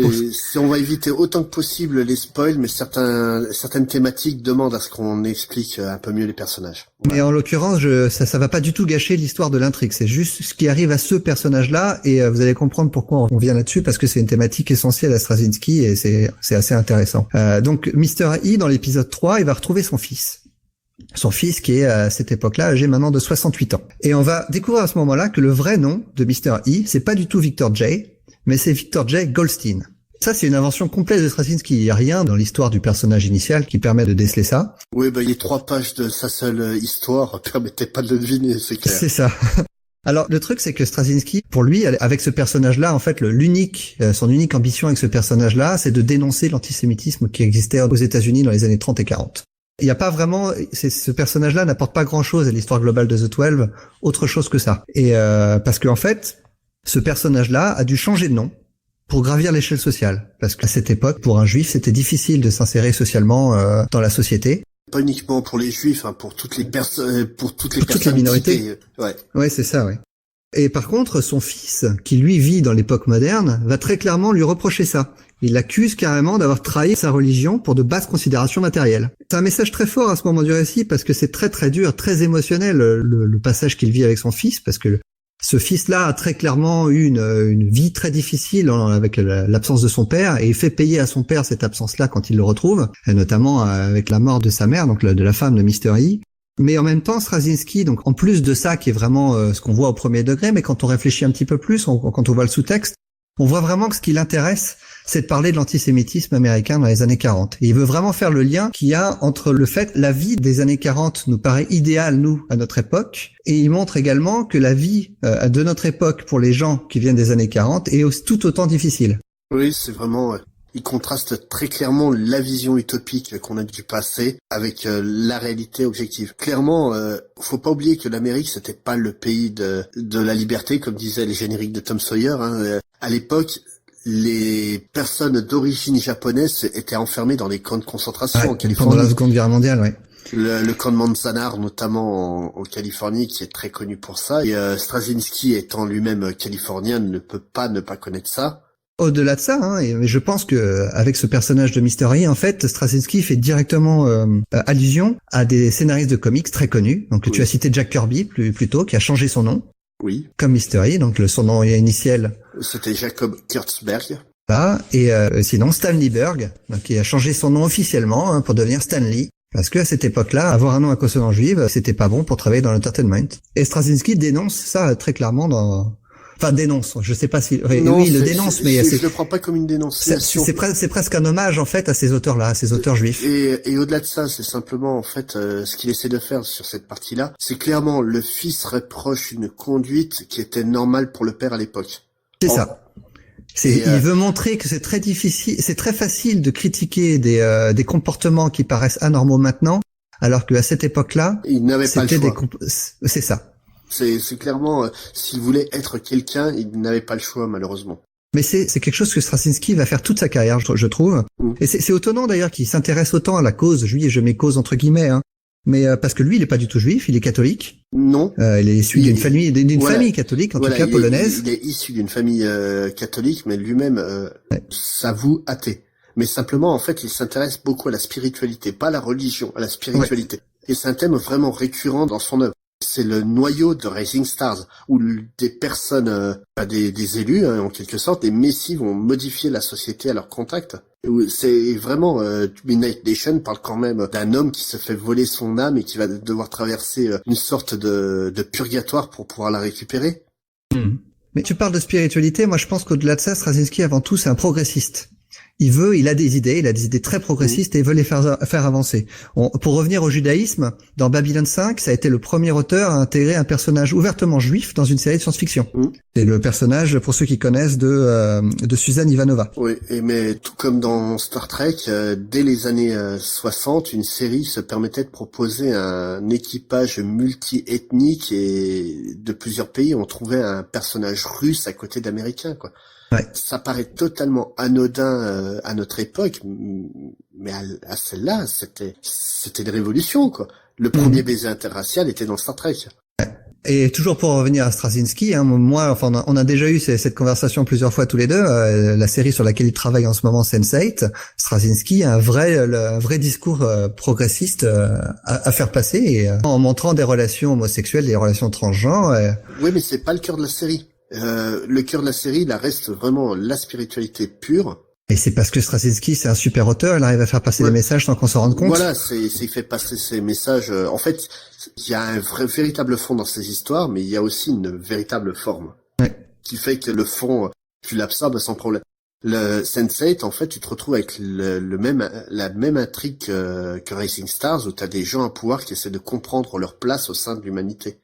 on va éviter autant que possible les spoils, mais certaines thématiques demandent à ce qu'on explique un peu mieux les personnages. Ouais. Mais en l'occurrence, ça va pas du tout gâcher l'histoire de l'intrigue, c'est juste ce qui arrive à ce personnage-là, et vous allez comprendre pourquoi on vient là-dessus, parce que c'est une thématique essentielle à Straczynski, et c'est assez intéressant. Donc, Mr. E, dans l'épisode 3, il va retrouver son fils. Son fils qui est à cette époque-là âgé maintenant de 68 ans. Et on va découvrir à ce moment-là que le vrai nom de Mr. E, c'est pas du tout Victor J, mais c'est Victor J. Goldstein. Ça, c'est une invention complète de Straczynski. Il n'y a rien dans l'histoire du personnage initial qui permet de déceler ça. Oui, il y a 3 pages de sa seule histoire, permettez pas de le deviner, c'est clair. C'est ça. Alors, le truc, c'est que Straczynski, pour lui, avec ce personnage-là, en fait, son unique ambition avec ce personnage-là, c'est de dénoncer l'antisémitisme qui existait aux États-Unis dans les années 30 et 40. Il n'y a pas vraiment, ce personnage-là n'apporte pas grand-chose à l'histoire globale de The 12, autre chose que ça. Et parce qu'en fait, ce personnage-là a dû changer de nom pour gravir l'échelle sociale. Parce qu'à cette époque, pour un juif, c'était difficile de s'insérer socialement dans la société. Pas uniquement pour les juifs, hein, pour toutes les personnes, pour toutes les minorités. Ouais, c'est ça, ouais. Et par contre, son fils, qui lui vit dans l'époque moderne, va très clairement lui reprocher ça. Il l'accuse carrément d'avoir trahi sa religion pour de basses considérations matérielles. C'est un message très fort à ce moment du récit parce que c'est très très dur, très émotionnel le passage qu'il vit avec son fils, parce que ce fils-là a très clairement eu une vie très difficile avec l'absence de son père, et il fait payer à son père cette absence-là quand il le retrouve, et notamment avec la mort de sa mère, donc de la femme de Mr. E. Mais en même temps, Straczynski, donc en plus de ça qui est vraiment ce qu'on voit au premier degré, mais quand on réfléchit un petit peu plus, quand on voit le sous-texte, on voit vraiment que ce qui l'intéresse, c'est de parler de l'antisémitisme américain dans les années 40. Et il veut vraiment faire le lien qu'il y a entre le fait, la vie des années 40 nous paraît idéale, nous, à notre époque, et il montre également que la vie de notre époque pour les gens qui viennent des années 40 est tout autant difficile. Oui, c'est vraiment... Il contraste très clairement la vision utopique qu'on a du passé avec la réalité objective. Clairement, faut pas oublier que l'Amérique, c'était pas le pays de la liberté, comme disaient les génériques de Tom Sawyer. Hein. À l'époque, les personnes d'origine japonaise étaient enfermées dans les camps de concentration en Californie. Pendant la Seconde Guerre mondiale, ouais. Le camp de Manzanar, notamment en Californie, qui est très connu pour ça. Et Straczynski, étant lui-même californien, ne peut pas ne pas connaître ça. Au-delà de ça, mais je pense que avec ce personnage de Mystery, en fait, Straczynski fait directement allusion à des scénaristes de comics très connus. Donc tu as cité Jack Kirby plus tôt, qui a changé son nom. Oui. Comme Mystery, donc son nom initial. C'était Jacob Kurtzberg. Là, et sinon Stan Lee Berg, donc qui a changé son nom officiellement pour devenir Stan Lee. Parce que à cette époque-là, avoir un nom à consonance juive, c'était pas bon pour travailler dans l'entertainment. Et Straczynski dénonce ça très clairement enfin dénonce. Je sais pas si non, oui, il le dénonce, mais je le prends pas comme une dénonciation. C'est presque un hommage en fait à ces auteurs-là, à ces auteurs juifs. Et au-delà de ça, c'est simplement en fait ce qu'il essaie de faire sur cette partie-là, c'est clairement le fils reproche une conduite qui était normale pour le père à l'époque. C'est ça. Il veut montrer que c'est très difficile, c'est très facile de critiquer des comportements qui paraissent anormaux maintenant, alors qu'à cette époque-là, il n'avait pas le choix. C'est ça. C'est clairement, s'il voulait être quelqu'un, il n'avait pas le choix, malheureusement. Mais c'est quelque chose que Straczynski va faire toute sa carrière, je trouve. Et c'est étonnant d'ailleurs qu'il s'intéresse autant à la cause juive, je mets cause entre guillemets, mais parce que lui, il est pas du tout juif, il est catholique. Non. Il est issu d'une famille catholique, en tout cas polonaise. Il est issu d'une famille catholique, mais lui-même s'avoue athée. Mais simplement, en fait, il s'intéresse beaucoup à la spiritualité, pas à la religion, à la spiritualité. Ouais. Et c'est un thème vraiment récurrent dans son œuvre. C'est le noyau de Rising Stars, où des personnes, des élus, en quelque sorte, des messies vont modifier la société à leur contact. C'est vraiment, Midnight Nation parle quand même d'un homme qui se fait voler son âme et qui va devoir traverser une sorte de purgatoire pour pouvoir la récupérer. Mais tu parles de spiritualité, moi je pense qu'au-delà de ça, Straczynski avant tout c'est un progressiste. Il a des idées très progressistes et il veut les faire avancer. Pour revenir au judaïsme, dans Babylon 5, ça a été le premier auteur à intégrer un personnage ouvertement juif dans une série de science-fiction. C'est le personnage, pour ceux qui connaissent, de Suzanne Ivanova. Oui, mais tout comme dans Star Trek, dès les années 60, une série se permettait de proposer un équipage multi-ethnique et de plusieurs pays. On trouvait un personnage russe à côté d'Américains, quoi. Ouais. Ça paraît totalement anodin à notre époque, mais à celle-là, c'était une révolution, quoi. Le premier baiser interracial était dans Star Trek. Ouais. Et toujours pour revenir à Straczynski, moi, enfin, on a déjà eu cette conversation plusieurs fois tous les deux. La série sur laquelle il travaille en ce moment, Sense8, Straczynski a un vrai discours progressiste à faire passer, et en montrant des relations homosexuelles, des relations transgenres. Oui, mais c'est pas le cœur de la série. Le cœur de la série, là, reste vraiment la spiritualité pure. Et c'est parce que Straczynski, c'est un super auteur, il arrive à faire passer des messages sans qu'on s'en rende compte. Voilà, il fait passer ces messages. En fait, il y a un véritable fond dans ces histoires, mais il y a aussi une véritable forme. Qui fait que le fond, tu l'absorbes sans problème. Le Sense8, en fait, tu te retrouves avec la même intrigue que Rising Stars, où tu as des gens à pouvoir qui essaient de comprendre leur place au sein de l'humanité.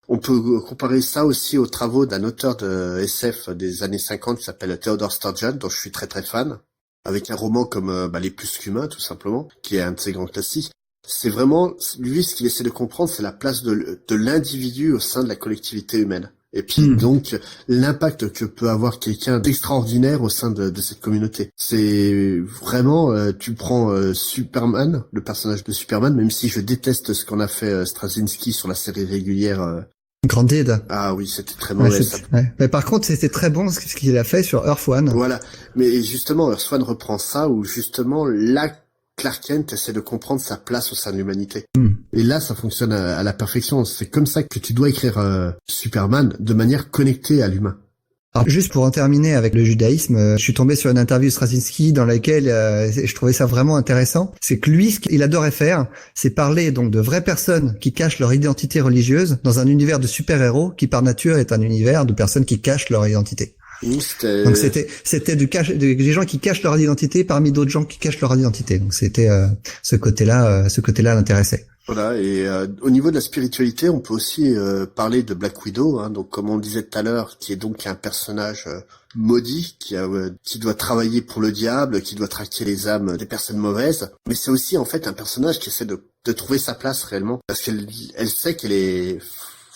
On peut comparer ça aussi aux travaux d'un auteur de SF des années 50 qui s'appelle Theodore Sturgeon, dont je suis très très fan, avec un roman comme Les Plus qu'Humains, tout simplement, qui est un de ses grands classiques. C'est vraiment, lui, ce qu'il essaie de comprendre, c'est la place de l'individu au sein de la collectivité humaine. Et puis donc, l'impact que peut avoir quelqu'un d'extraordinaire au sein de cette communauté. C'est vraiment, tu prends Superman, le personnage de Superman, même si je déteste ce qu'on a fait Straczynski sur la série régulière. Granted. Ah oui, c'était très mauvais. Mais par contre, c'était très bon ce qu'il a fait sur Earth One. Voilà. Mais justement, Earth One reprend ça, où justement, là, Clark Kent essaie de comprendre sa place au sein de l'humanité. Et là, ça fonctionne à la perfection. C'est comme ça que tu dois écrire Superman, de manière connectée à l'humain. Alors, juste pour en terminer avec le judaïsme, je suis tombé sur une interview de Straczynski dans laquelle je trouvais ça vraiment intéressant. C'est que lui, ce qu'il adorait faire, c'est parler donc de vraies personnes qui cachent leur identité religieuse dans un univers de super-héros qui par nature est un univers de personnes qui cachent leur identité. Donc c'était des gens qui cachent leur identité parmi d'autres gens qui cachent leur identité. Donc c'était ce côté-là l'intéressait. Voilà, et au niveau de la spiritualité, on peut aussi parler de Black Widow, donc comme on le disait tout à l'heure, qui est donc un personnage maudit, qui doit travailler pour le diable, qui doit traquer les âmes des personnes mauvaises, mais c'est aussi en fait un personnage qui essaie de trouver sa place réellement, parce qu'elle sait qu'elle est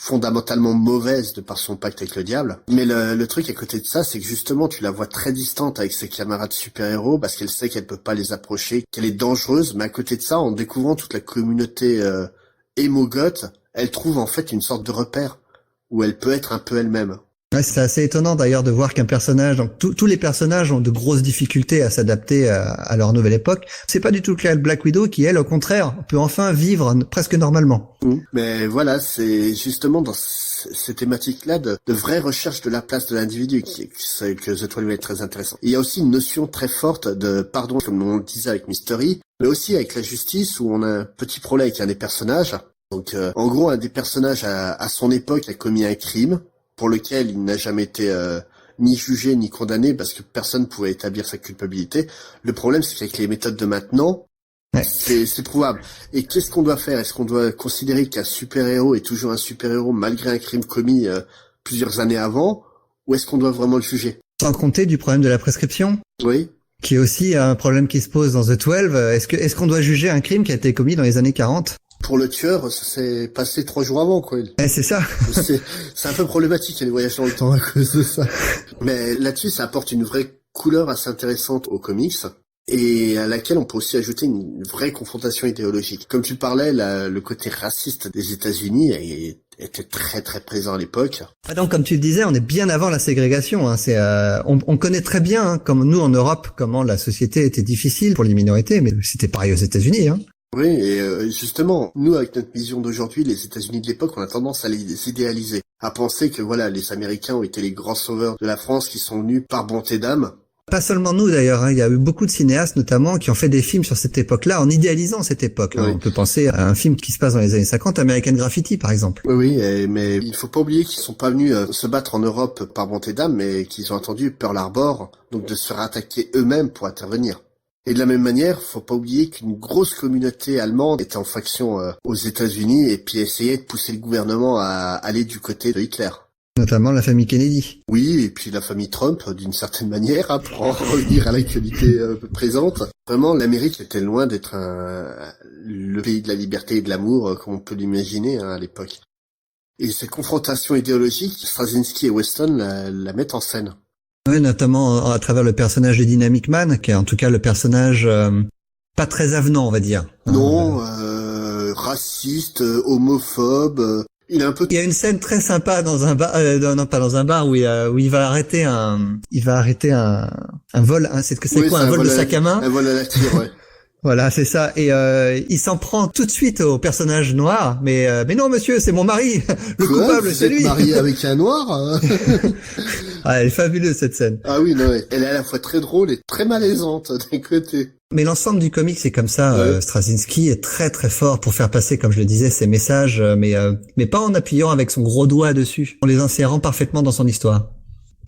fondamentalement mauvaise de par son pacte avec le diable. Mais le truc à côté de ça, c'est que justement, tu la vois très distante avec ses camarades super-héros parce qu'elle sait qu'elle peut pas les approcher, qu'elle est dangereuse. Mais à côté de ça, en découvrant toute la communauté émo-goth, elle trouve en fait une sorte de repère où elle peut être un peu elle-même. Ouais, c'est assez étonnant d'ailleurs de voir qu'un personnage, donc tous les personnages ont de grosses difficultés à s'adapter à leur nouvelle époque. C'est pas du tout le cas de Black Widow qui, elle, au contraire, peut enfin vivre presque normalement. Mais voilà, c'est justement dans ces thématiques-là de vraie recherche de la place de l'individu que The 12 est très intéressant. Il y a aussi une notion très forte de pardon, comme on le disait avec Mystery, mais aussi avec la justice où on a un petit problème avec un des personnages. Donc, en gros, un des personnages à son époque a commis un crime pour lequel il n'a jamais été ni jugé ni condamné parce que personne ne pouvait établir sa culpabilité. Le problème, c'est qu'avec les méthodes de maintenant, c'est prouvable. Et qu'est-ce qu'on doit faire? Est-ce qu'on doit considérer qu'un super-héros est toujours un super-héros malgré un crime commis plusieurs années avant, ou est-ce qu'on doit vraiment le juger? Sans compter du problème de la prescription. Oui. Qui est aussi un problème qui se pose dans The 12. Est-ce qu'on doit juger un crime qui a été commis dans les années 40? Pour le tueur, ça s'est passé 3 jours avant, quoi. C'est ça. C'est un peu problématique, les voyages dans le temps à cause de ça. Mais là-dessus, ça apporte une vraie couleur assez intéressante aux comics et à laquelle on peut aussi ajouter une vraie confrontation idéologique. Comme tu parlais, le côté raciste des États-Unis était très très présent à l'époque. Donc, comme tu le disais, on est bien avant la ségrégation. On connaît très bien, comme nous en Europe, comment la société était difficile pour les minorités, mais c'était pareil aux États-Unis. Oui, et justement, nous, avec notre vision d'aujourd'hui, les États-Unis de l'époque, on a tendance à les idéaliser, à penser que voilà, les Américains ont été les grands sauveurs de la France qui sont venus par bonté d'âme. Pas seulement nous d'ailleurs, il y a eu beaucoup de cinéastes notamment qui ont fait des films sur cette époque-là en idéalisant cette époque. Oui. On peut penser à un film qui se passe dans les années 50, American Graffiti par exemple. Oui, mais il faut pas oublier qu'ils sont pas venus se battre en Europe par bonté d'âme, mais qu'ils ont attendu Pearl Harbor, donc de se faire attaquer eux-mêmes pour intervenir. Et de la même manière, faut pas oublier qu'une grosse communauté allemande était en faction aux États-Unis et puis essayait de pousser le gouvernement à aller du côté de Hitler. Notamment la famille Kennedy. Oui, et puis la famille Trump, d'une certaine manière, pour en revenir à l'actualité présente. Vraiment, l'Amérique était loin d'être le pays de la liberté et de l'amour, comme on peut l'imaginer à l'époque. Et cette confrontation idéologique, Straczynski et Weston la mettent en scène. Oui, notamment à travers le personnage de Dynamic Man, qui est en tout cas le personnage pas très avenant, on va dire. Non, raciste, homophobe. Il y a une scène très sympa dans un bar, pas dans un bar où il va arrêter un vol. C'est quoi, un vol de sac à main? Un vol à la tire, ouais. Voilà, c'est ça. Et il s'en prend tout de suite au personnage noir. Mais non, monsieur, c'est mon mari. Le coupable, c'est lui. Vous êtes marié avec un noir? Elle est fabuleuse cette scène. Ah oui, non, elle est à la fois très drôle et très malaisante d'un côté. Mais l'ensemble du comic, c'est comme ça. Ouais. Straczynski est très très fort pour faire passer, comme je le disais, ses messages, mais pas en appuyant avec son gros doigt dessus, en les insérant parfaitement dans son histoire.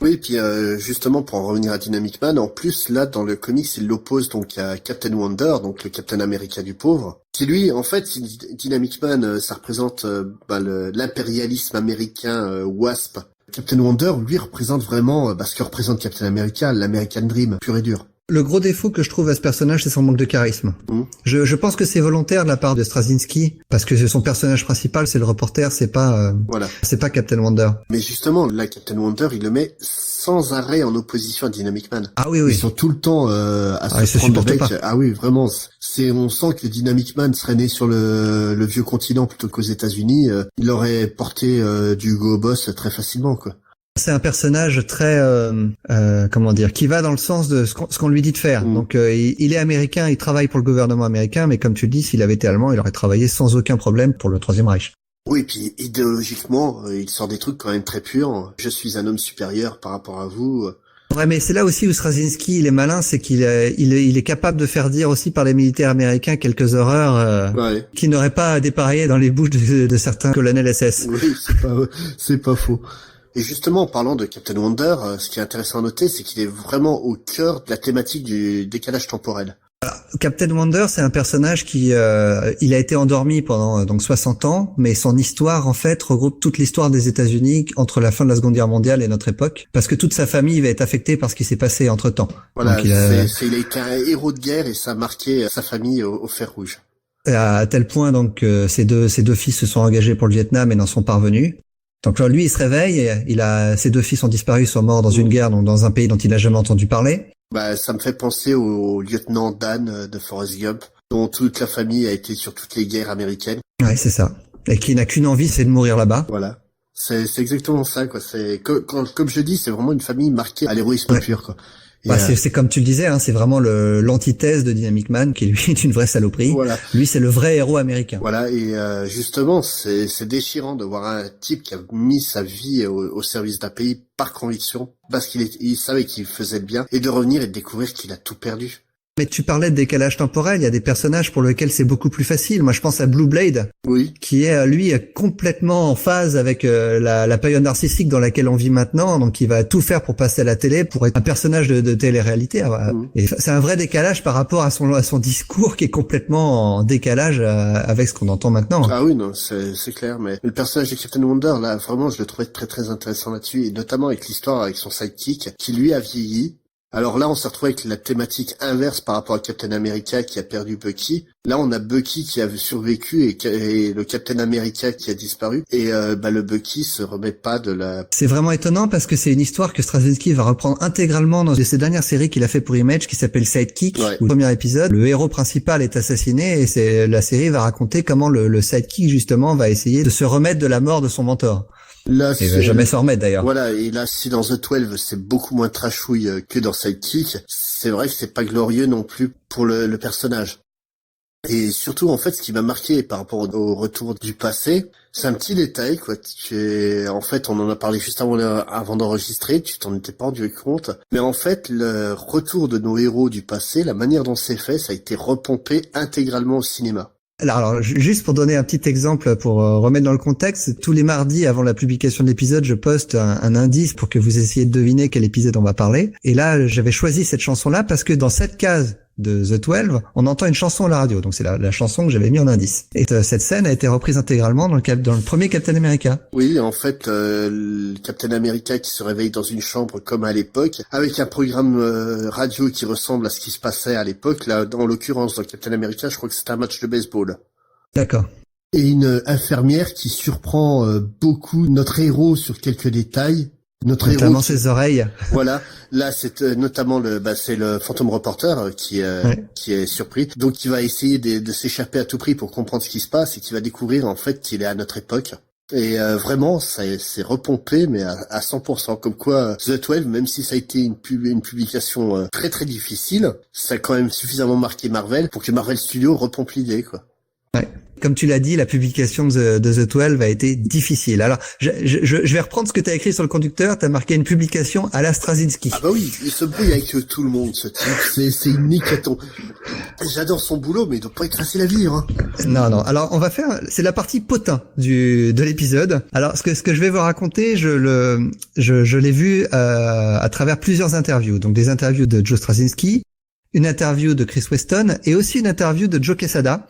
Oui, et puis justement pour en revenir à Dynamic Man, en plus là dans le comics il l'oppose donc à Captain Wonder, donc le Captain America du pauvre, qui lui en fait Dynamic Man ça représente l'impérialisme américain WASP. Captain Wonder lui représente vraiment ce que représente Captain America, l'American Dream pur et dur. Le gros défaut que je trouve à ce personnage, c'est son manque de charisme. Je pense que c'est volontaire de la part de Straczynski, parce que son personnage principal, c'est le reporter, c'est pas Captain Wonder. Mais justement, là, Captain Wonder, il le met sans arrêt en opposition à Dynamic Man. Ah oui. Ils sont tout le temps à se prendre avec. Ah oui, vraiment. On sent que Dynamic Man serait né sur le vieux continent plutôt qu'aux États-Unis. Il aurait porté du Hugo Boss très facilement, quoi. C'est un personnage très, qui va dans le sens de ce qu'on lui dit de faire. Donc, il est américain, il travaille pour le gouvernement américain, mais comme tu le dis, s'il avait été allemand, il aurait travaillé sans aucun problème pour le Troisième Reich. Oui, et puis idéologiquement, il sort des trucs quand même très purs. Je suis un homme supérieur par rapport à vous. Ouais, mais c'est là aussi où Straczynski, il est malin, c'est qu'il est capable de faire dire aussi par les militaires américains quelques horreurs qui n'auraient pas dépareillé dans les bouches de certains colonels SS. Oui, c'est pas faux. Et justement, en parlant de Captain Wonder, ce qui est intéressant à noter, c'est qu'il est vraiment au cœur de la thématique du décalage temporel. Alors, Captain Wonder, c'est un personnage qui il a été endormi pendant 60 ans, mais son histoire en fait regroupe toute l'histoire des États-Unis entre la fin de la Seconde Guerre mondiale et notre époque, parce que toute sa famille va être affectée par ce qui s'est passé entre-temps. Voilà, donc, il a été un héros de guerre et ça a marqué sa famille au fer rouge. À tel point donc ses deux fils se sont engagés pour le Vietnam et n'en sont pas revenus. Donc là, lui, il se réveille, et ses 2 fils ont disparu, sont morts dans une guerre, donc dans un pays dont il n'a jamais entendu parler. Bah, ça me fait penser au lieutenant Dan de Forrest Gump, dont toute la famille a été sur toutes les guerres américaines. Ouais, c'est ça. Et qui n'a qu'une envie, c'est de mourir là-bas. Voilà. C'est exactement ça, quoi. C'est, comme je dis, c'est vraiment une famille marquée à l'héroïsme pur, quoi. Bah, c'est comme tu le disais, hein, c'est vraiment l'antithèse de Dynamic Man, qui lui est une vraie saloperie. Voilà. Lui, c'est le vrai héros américain. Voilà, et justement, c'est déchirant de voir un type qui a mis sa vie au service d'un pays par conviction, parce il savait qu'il faisait le bien, et de revenir et de découvrir qu'il a tout perdu. Mais tu parlais de décalage temporel, il y a des personnages pour lesquels c'est beaucoup plus facile. Moi, je pense à Blue Blade, oui, qui est, lui, complètement en phase avec la période narcissique dans laquelle on vit maintenant, donc il va tout faire pour passer à la télé, pour être un personnage de télé-réalité. Et c'est un vrai décalage par rapport à son discours qui est complètement en décalage avec ce qu'on entend maintenant. Ah oui, non, c'est clair, mais le personnage de Captain Wonder, là, vraiment, je le trouvais très très intéressant là-dessus, et notamment avec l'histoire avec son sidekick, qui lui a vieilli. Alors là, on s'est retrouvé avec la thématique inverse par rapport à Captain America qui a perdu Bucky. Là, on a Bucky qui a survécu et le Captain America qui a disparu. Et le Bucky se remet pas de la... C'est vraiment étonnant parce que c'est une histoire que Straczynski va reprendre intégralement dans ses dernières séries qu'il a fait pour Image, qui s'appelle Sidekick. Ouais. Où le premier épisode, le héros principal est assassiné et la série va raconter comment le Sidekick justement va essayer de se remettre de la mort de son mentor. Là, il va jamais s'en remettre d'ailleurs. Voilà, et là, si dans The 12 c'est beaucoup moins trashouille que dans Sidekick, c'est vrai que c'est pas glorieux non plus pour le personnage. Et surtout, en fait, ce qui m'a marqué par rapport au retour du passé, c'est un petit détail, quoi. En fait, on en a parlé juste avant d'enregistrer, tu t'en étais pas rendu compte. Mais en fait, le retour de nos héros du passé, la manière dont c'est fait, ça a été repompé intégralement au cinéma. Alors, juste pour donner un petit exemple, pour remettre dans le contexte, tous les mardis avant la publication de l'épisode, je poste un indice pour que vous essayiez de deviner quel épisode on va parler. Et là, j'avais choisi cette chanson-là parce que dans cette case de The 12, on entend une chanson à la radio. Donc c'est la chanson que j'avais mis en indice. Et cette scène a été reprise intégralement dans le premier Captain America. Oui, en fait, le Captain America qui se réveille dans une chambre comme à l'époque, avec un programme radio qui ressemble à ce qui se passait à l'époque. Là, en l'occurrence, dans Captain America, je crois que c'était un match de baseball. D'accord. Et une infirmière qui surprend beaucoup notre héros sur quelques détails. Notamment ses oreilles. Voilà, là c'est notamment c'est le Phantom Reporter qui est surpris, donc qui va essayer de s'échapper à tout prix pour comprendre ce qui se passe et qui va découvrir en fait qu'il est à notre époque. Et vraiment, c'est repompé, mais à 100%. Comme quoi, The 12, même si ça a été une publication très très difficile, ça a quand même suffisamment marqué Marvel pour que Marvel Studios repompe l'idée, quoi. Ouais. Comme tu l'as dit, la publication de The 12 a été difficile. Alors, je vais reprendre ce que tu as écrit sur le conducteur. Tu as marqué une publication à la Straczynski. Ah bah oui, il se brouille avec tout le monde, ce type. C'est une hécatombe. J'adore son boulot, mais il doit pas être facile à vivre. Hein. Non. Alors, on va faire... C'est la partie potin de l'épisode. Alors, ce que je vais vous raconter, je l'ai vu à travers plusieurs interviews. Donc, des interviews de Joe Straczynski, une interview de Chris Weston et aussi une interview de Joe Quesada,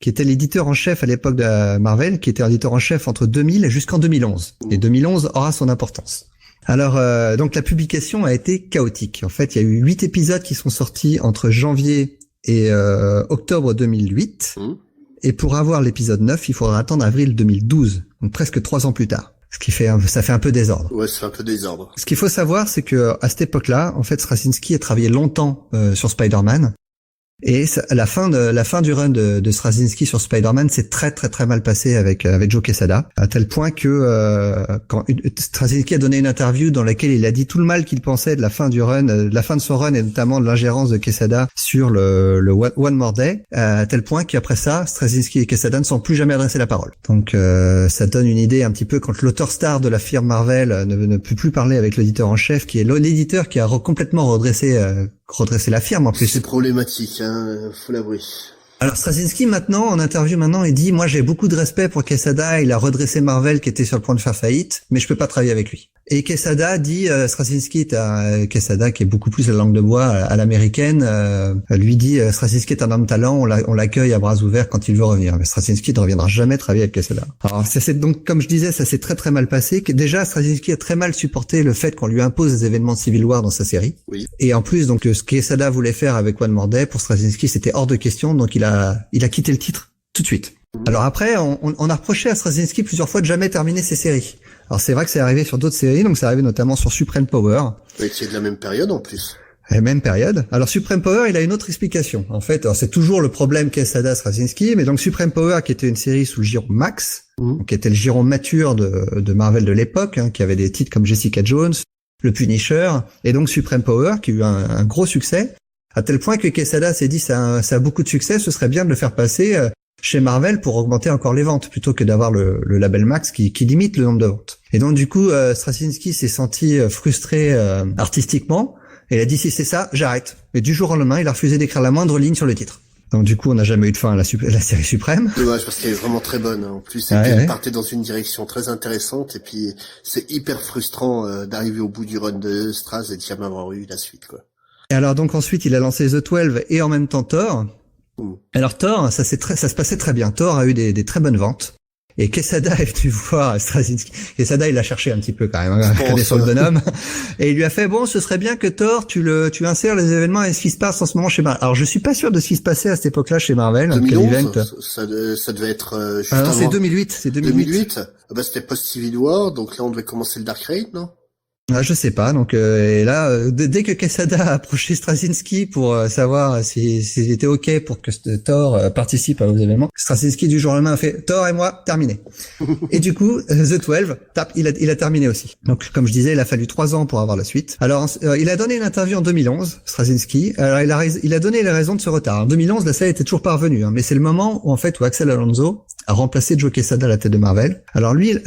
qui était l'éditeur en chef à l'époque de Marvel, qui était éditeur en chef entre 2000 et jusqu'en 2011. Et 2011 aura son importance. Alors, donc la publication a été chaotique. En fait, il y a eu 8 épisodes qui sont sortis entre janvier et octobre 2008. Et pour avoir l'épisode 9, il faudra attendre avril 2012, donc presque 3 ans plus tard. Ce qui fait, ça fait un peu désordre. Ouais, c'est un peu désordre. Ce qu'il faut savoir, c'est que à cette époque-là, en fait, Straczynski a travaillé longtemps sur Spider-Man. Et la fin du run de Straczynski sur Spider-Man s'est très très très mal passé avec Joe Quesada, à tel point que quand Straczynski a donné une interview dans laquelle il a dit tout le mal qu'il pensait de la fin du run, de la fin de son run et notamment de l'ingérence de Quesada sur le One More Day, à tel point qu'après ça, Straczynski et Quesada ne sont plus jamais adressé la parole. Donc ça donne une idée un petit peu quand l'auteur star de la firme Marvel ne peut plus parler avec l'éditeur en chef, qui est l'éditeur qui a complètement redressé la firme en plus. C'est problématique, faut l'avouer. Alors Straczynski maintenant, en interview maintenant, il dit « Moi j'ai beaucoup de respect pour Quesada, il a redressé Marvel qui était sur le point de faire faillite, mais je peux pas travailler avec lui. » Et Quesada dit, Straczynski Quesada qui est beaucoup plus la langue de bois à l'américaine, lui dit Straczynski est un homme talent, on l'accueille à bras ouverts quand il veut revenir. Mais Straczynski ne reviendra jamais travailler avec Quesada. Alors donc comme je disais, ça s'est très très mal passé. Déjà Straczynski a très mal supporté le fait qu'on lui impose des événements de Civil War dans sa série. Oui. Et en plus donc ce que Quesada voulait faire avec One More Day pour Straczynski c'était hors de question, donc il a quitté le titre tout de suite. Alors après, on a reproché à Straczynski plusieurs fois de jamais terminer ses séries. Alors c'est vrai que c'est arrivé sur d'autres séries, donc c'est arrivé notamment sur Supreme Power. Et qui est de la même période en plus. La même période. Alors Supreme Power, il a une autre explication. En fait, alors, c'est toujours le problème Quesada Straczynski, mais donc Supreme Power, qui était une série sous le giron Max, qui était le giron mature de Marvel de l'époque, hein, qui avait des titres comme Jessica Jones, le Punisher, et donc Supreme Power, qui a eu un gros succès, à tel point que Quesada s'est dit ça a beaucoup de succès, ce serait bien de le faire passer chez Marvel pour augmenter encore les ventes, plutôt que d'avoir le label Max qui limite le nombre de ventes. Et donc du coup, Straczynski s'est senti frustré artistiquement, et il a dit si c'est ça, j'arrête. Et du jour au lendemain, il a refusé d'écrire la moindre ligne sur le titre. Donc du coup, on n'a jamais eu de fin à la série Suprême. Dommage, parce qu'elle est vraiment très bonne. En plus, elle partait dans une direction très intéressante, et puis c'est hyper frustrant d'arriver au bout du run de Straz et de jamais avoir eu la suite, quoi. Et alors donc ensuite, il a lancé The 12 et en même temps Thor. Alors Thor, ça se passait très bien. Thor a eu des très bonnes ventes. Et Quesada est venu voir Straczynski. Quesada, il l'a cherché un petit peu quand même, connaissant le bonhomme. Et il lui a fait, bon, ce serait bien que Thor, tu insères les événements et ce qui se passe en ce moment chez Marvel. Alors, je suis pas sûr de ce qui se passait à cette époque-là chez Marvel. 2011, ça devait être juste non, c'est 2008. C'est 2008. Ah bah, c'était post-Civil War, donc là, on devait commencer le Dark Reign, non? Ah, je sais pas. Donc et là, dès que Quesada a approché Straczynski pour savoir s'il était ok pour que Thor participe aux événements, Straczynski du jour au lendemain a fait Thor et moi terminé. Et du coup, The 12, il a terminé aussi. Donc comme je disais, il a fallu 3 ans pour avoir la suite. Alors il a donné une interview en 2011, Straczynski. Alors il a donné les raisons de ce retard. En 2011, la série était toujours pas revenue, hein, mais c'est le moment où Axel Alonso a remplacé Joe Quesada à la tête de Marvel. Alors lui,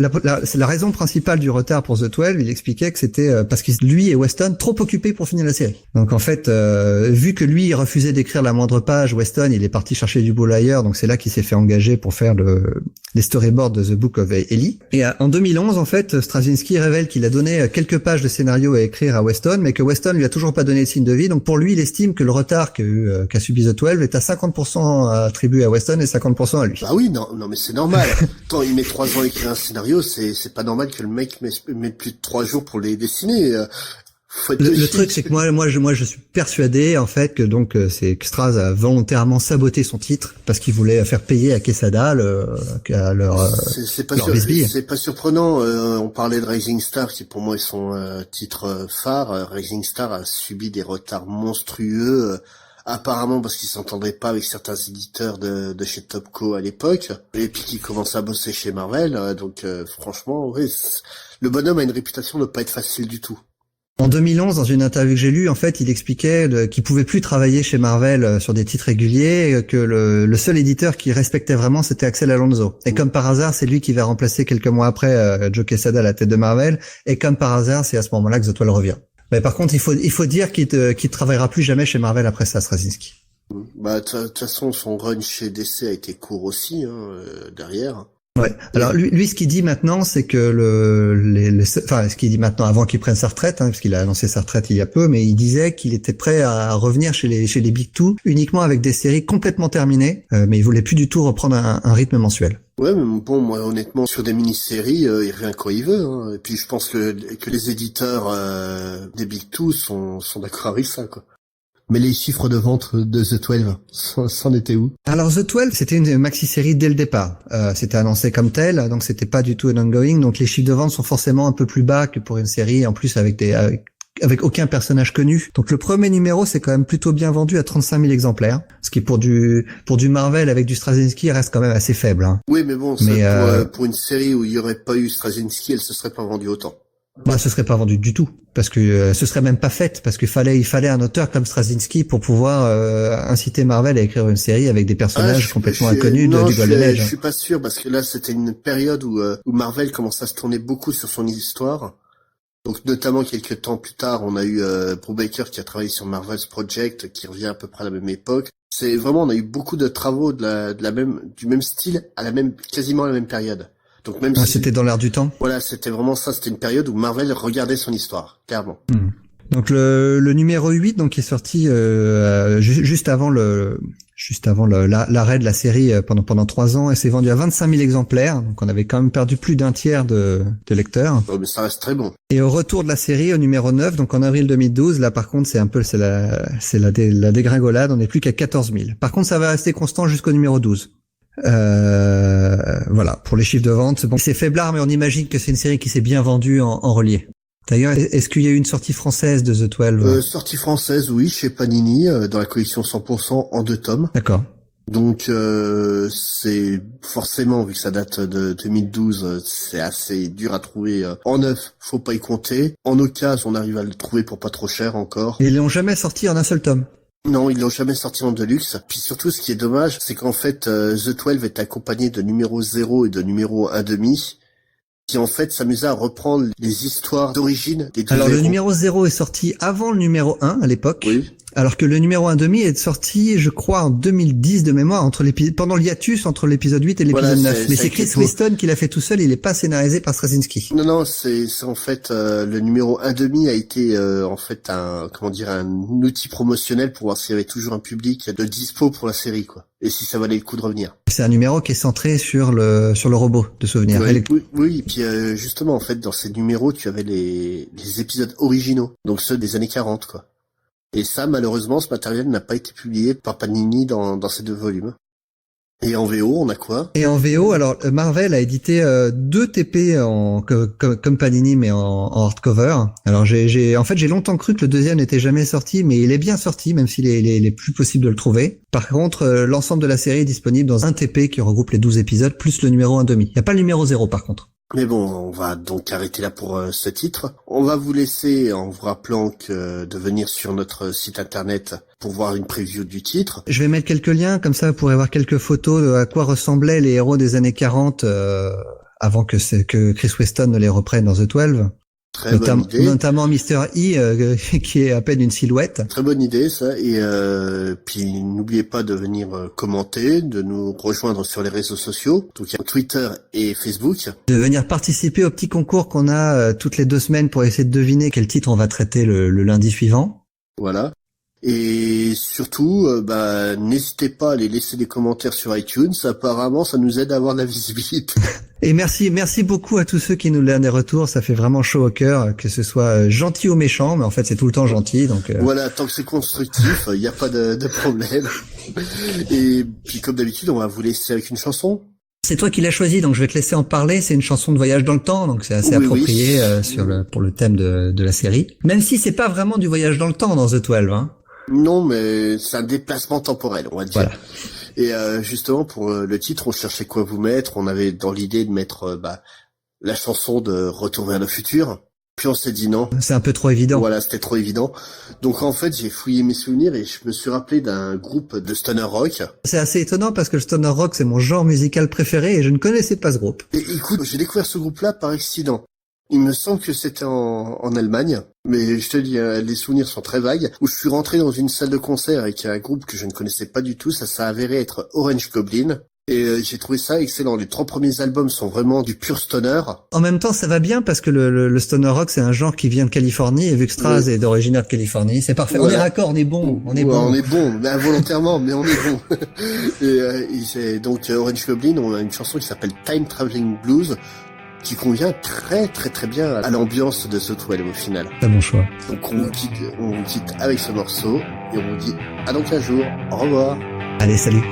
c'est la raison principale du retard pour The 12, il expliquait que c'était parce que lui et Weston trop occupés pour finir la série. Donc en fait, vu que lui il refusait d'écrire la moindre page, Weston il est parti chercher du boulot ailleurs, donc c'est là qu'il s'est fait engager pour faire les storyboards de The Book of Eli. Et en 2011, en fait, Straczynski révèle qu'il a donné quelques pages de scénario à écrire à Weston, mais que Weston lui a toujours pas donné de signe de vie. Donc pour lui, il estime que le retard qu'a subi The 12 est à 50% attribué à Weston et 50% à lui. Bah oui, non, mais c'est normal. Attends, il met 3 ans à écrire un scénario, c'est pas normal que le mec mette plus de 3 jours pour les dessiner. Le truc, c'est que moi, je suis persuadé, en fait, que donc, c'est que Straz a volontairement saboté son titre parce qu'il voulait faire payer à Quesada c'est pas surprenant. On parlait de Rising Star, qui pour moi est son titre phare. Rising Star a subi des retards monstrueux. Apparemment parce qu'il s'entendait pas avec certains éditeurs de chez Topco à l'époque, et puis qu'il commençait à bosser chez Marvel, donc franchement, oui, le bonhomme a une réputation de pas être facile du tout. En 2011, dans une interview que j'ai lue, en fait, il expliquait qu'il pouvait plus travailler chez Marvel sur des titres réguliers, que le seul éditeur qui respectait vraiment, c'était Axel Alonso. Et comme par hasard, c'est lui qui va remplacer quelques mois après Joe Quesada à la tête de Marvel, et comme par hasard, c'est à ce moment-là que The 12 revient. Mais par contre, il faut dire qu'il travaillera plus jamais chez Marvel après ça, Straczynski. Bah, de toute façon, son run chez DC a été court aussi, derrière. Ouais. Alors lui, ce qu'il dit maintenant, c'est que ce qu'il dit maintenant, avant qu'il prenne sa retraite, parce qu'il a annoncé sa retraite il y a peu, mais il disait qu'il était prêt à revenir chez les Big Two uniquement avec des séries complètement terminées, mais il voulait plus du tout reprendre un rythme mensuel. Ouais, mais bon, moi, honnêtement, sur des mini-séries, il revient quand il veut, hein. Et puis, je pense que les éditeurs des Big Two sont d'accord avec ça, quoi. Mais les chiffres de vente de The 12, c'en était où? Alors The 12, c'était une maxi-série dès le départ. C'était annoncé comme tel, donc c'était pas du tout un ongoing. Donc les chiffres de vente sont forcément un peu plus bas que pour une série, en plus avec aucun personnage connu. Donc le premier numéro, c'est quand même plutôt bien vendu à 35 000 exemplaires, ce qui pour du Marvel avec du Straczynski reste quand même assez faible. Hein. Oui, mais bon, pour une série où il y aurait pas eu Straczynski, elle se serait pas vendue autant. Bah, ce serait pas vendu du tout, parce que ce serait même pas fait, parce qu'il fallait un auteur comme Straczynski pour pouvoir inciter Marvel à écrire une série avec des personnages complètement inconnus du Golden Age. Je suis pas sûr, parce que là c'était une période où Marvel commençait à se tourner beaucoup sur son histoire. Donc notamment quelques temps plus tard, on a eu Brubaker qui a travaillé sur Marvel's Project, qui revient à peu près à la même époque. C'est vraiment, on a eu beaucoup de travaux du même style quasiment à la même période. Donc même si c'était dans l'air du temps. Voilà, c'était vraiment ça, c'était une période où Marvel regardait son histoire, clairement. Donc le numéro 8 donc qui est sorti juste avant l'arrêt de la série pendant 3 ans, et s'est vendu à 25 000 exemplaires. Donc on avait quand même perdu plus d'un tiers de lecteurs. Oh, mais ça reste très bon. Et au retour de la série au numéro 9, donc en avril 2012, là par contre c'est la dégringolade, on n'est plus qu'à 14 000. Par contre ça va rester constant jusqu'au numéro 12. Voilà, pour les chiffres de vente. Bon, c'est faiblard, mais on imagine que c'est une série qui s'est bien vendue en relié. D'ailleurs, est-ce qu'il y a eu une sortie française de The 12 ? Sortie française, oui, chez Panini, dans la collection 100% en 2 tomes. D'accord. Donc c'est forcément, vu que ça date de 2012, c'est assez dur à trouver. En neuf, faut pas y compter. En occasion, on arrive à le trouver pour pas trop cher encore. Et ils l'ont jamais sorti en un seul tome. Non, ils l'ont jamais sorti en deluxe. Puis surtout, ce qui est dommage, c'est qu'en fait, The 12 est accompagné de numéro 0 et de numéro 1,5, qui en fait s'amusait à reprendre les histoires d'origine des deux Alors héros. le numéro 0 est sorti avant le numéro 1 à l'époque. Oui. Alors que le numéro 1,5 est sorti, je crois, en 2010 de mémoire, pendant le hiatus entre l'épisode 8 et l'épisode 9. Mais c'est Chris Weston qui l'a fait tout seul, il est pas scénarisé par Straczynski. Non, c'est en fait, le numéro 1,5 a été, en fait, un outil promotionnel pour voir s'il y avait toujours un public de dispo pour la série, quoi. Et si ça valait le coup de revenir. C'est un numéro qui est centré sur le robot de souvenirs. Oui, et puis, justement, en fait, dans ces numéros, tu avais les épisodes originaux. Donc ceux des années 40, quoi. Et ça, malheureusement, ce matériel n'a pas été publié par Panini dans ces 2 volumes. Et en VO, on a quoi ? Et en VO, alors Marvel a édité 2 TP comme Panini, mais en hardcover. Alors j'ai longtemps cru que le deuxième n'était jamais sorti, mais il est bien sorti, même s'il est plus possible de le trouver. Par contre, l'ensemble de la série est disponible dans un TP qui regroupe les 12 épisodes, plus le numéro 1,5. Il n'y a pas le numéro 0, par contre. Mais bon, on va donc arrêter là pour ce titre. On va vous laisser en vous rappelant de venir sur notre site internet pour voir une preview du titre. Je vais mettre quelques liens, comme ça vous pourrez voir quelques photos de à quoi ressemblaient les héros des années 40 avant que Chris Weston ne les reprenne dans The 12. Bonne idée. Notamment Mr. E, qui est à peine une silhouette. Très bonne idée, ça. Et puis n'oubliez pas de venir commenter, de nous rejoindre sur les réseaux sociaux, donc il y a Twitter et Facebook. De venir participer au petit concours qu'on a toutes les 2 semaines pour essayer de deviner quel titre on va traiter le lundi suivant. Voilà. Et surtout, n'hésitez pas à aller laisser des commentaires sur iTunes. Apparemment, ça nous aide à avoir de la visibilité. Et merci beaucoup à tous ceux qui nous donnent des retours. Ça fait vraiment chaud au cœur, que ce soit gentil ou méchant, mais en fait c'est tout le temps gentil. Donc voilà, tant que c'est constructif, il n'y a pas de problème. Et puis comme d'habitude, on va vous laisser avec une chanson. C'est toi qui l'as choisi, donc je vais te laisser en parler. C'est une chanson de voyage dans le temps, donc c'est assez approprié pour le thème de la série. Même si c'est pas vraiment du voyage dans le temps dans The 12, hein. Non, mais c'est un déplacement temporel, on va dire. Voilà. Et justement, pour le titre, on cherchait quoi vous mettre. On avait dans l'idée de mettre la chanson de Retour vers le futur. Puis on s'est dit non. C'est un peu trop évident. Voilà, c'était trop évident. Donc en fait, j'ai fouillé mes souvenirs et je me suis rappelé d'un groupe de stoner rock. C'est assez étonnant parce que le stoner rock, c'est mon genre musical préféré et je ne connaissais pas ce groupe. Et écoute, j'ai découvert ce groupe-là par accident. Il me semble que c'était en Allemagne, mais je te dis, les souvenirs sont très vagues, où je suis rentré dans une salle de concert avec un groupe que je ne connaissais pas du tout, ça s'est avéré être Orange Goblin, et j'ai trouvé ça excellent. Les 3 premiers albums sont vraiment du pur stoner. En même temps, ça va bien parce que le stoner rock, c'est un genre qui vient de Californie, et vu que Straz est d'origine de Californie, c'est parfait. Voilà. On est raccord, on est bon, on est bon, mais involontairement, mais on est bon. Et donc Orange Goblin, on a une chanson qui s'appelle Time Traveling Blues, qui convient très très très bien à l'ambiance de ce 12 au final. C'est bon choix. Donc on vous quitte avec ce morceau et on vous dit à dans 15 jours. Au revoir. Allez, salut.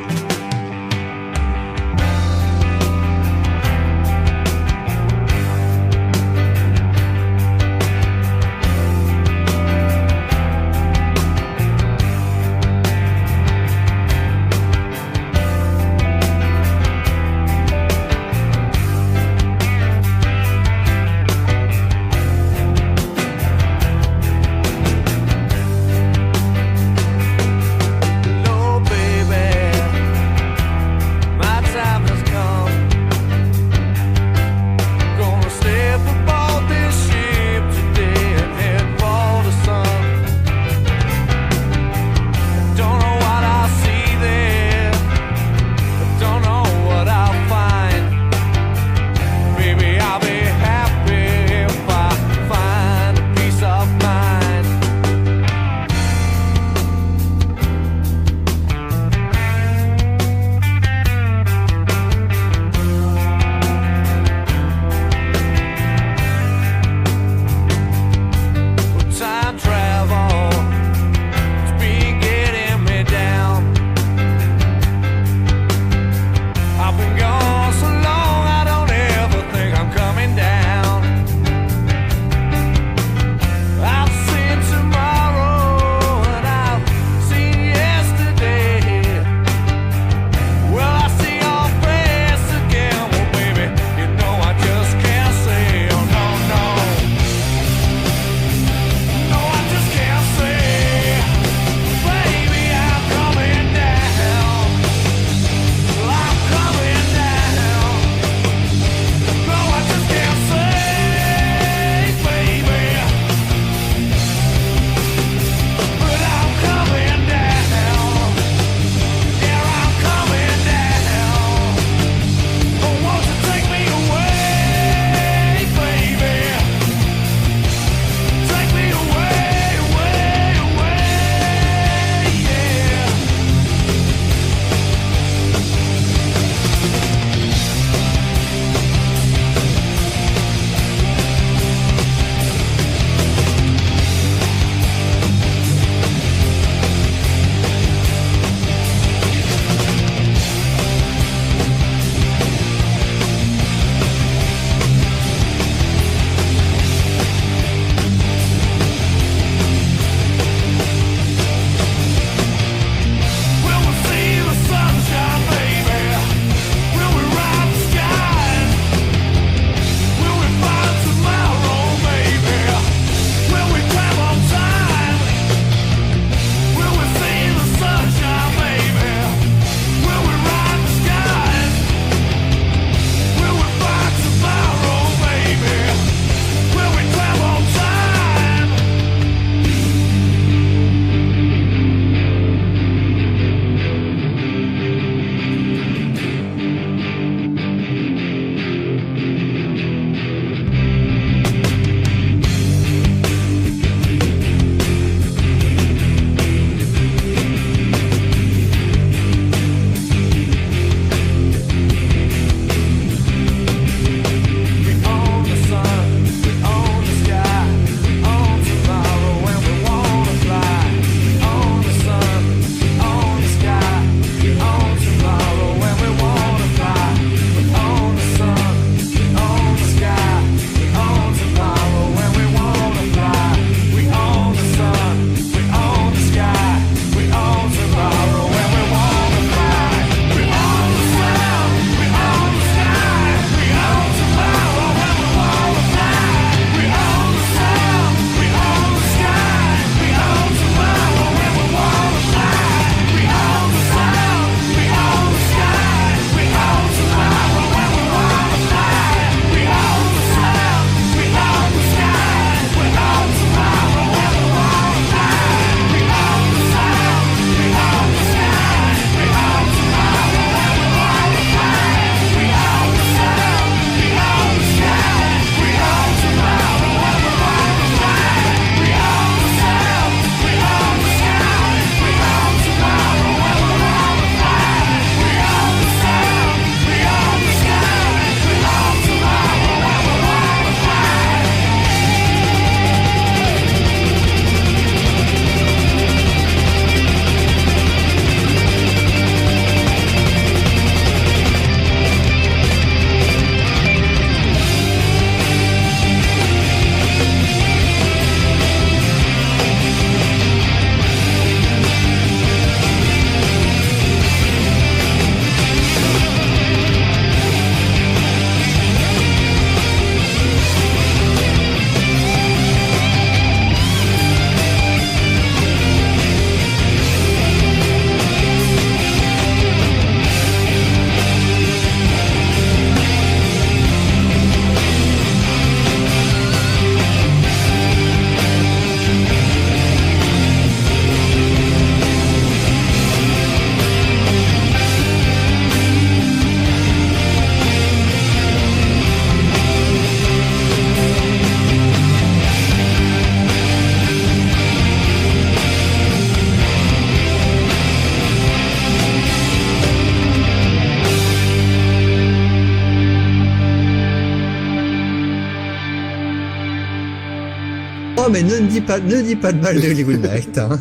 Oh, mais ne dis pas de mal de Hollywood Night. Hein.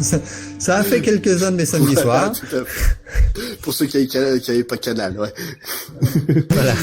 Ça a fait quelques-uns de mes samedis soirs. Tout à fait. Pour ceux qui avaient pas Canal, ouais. Voilà.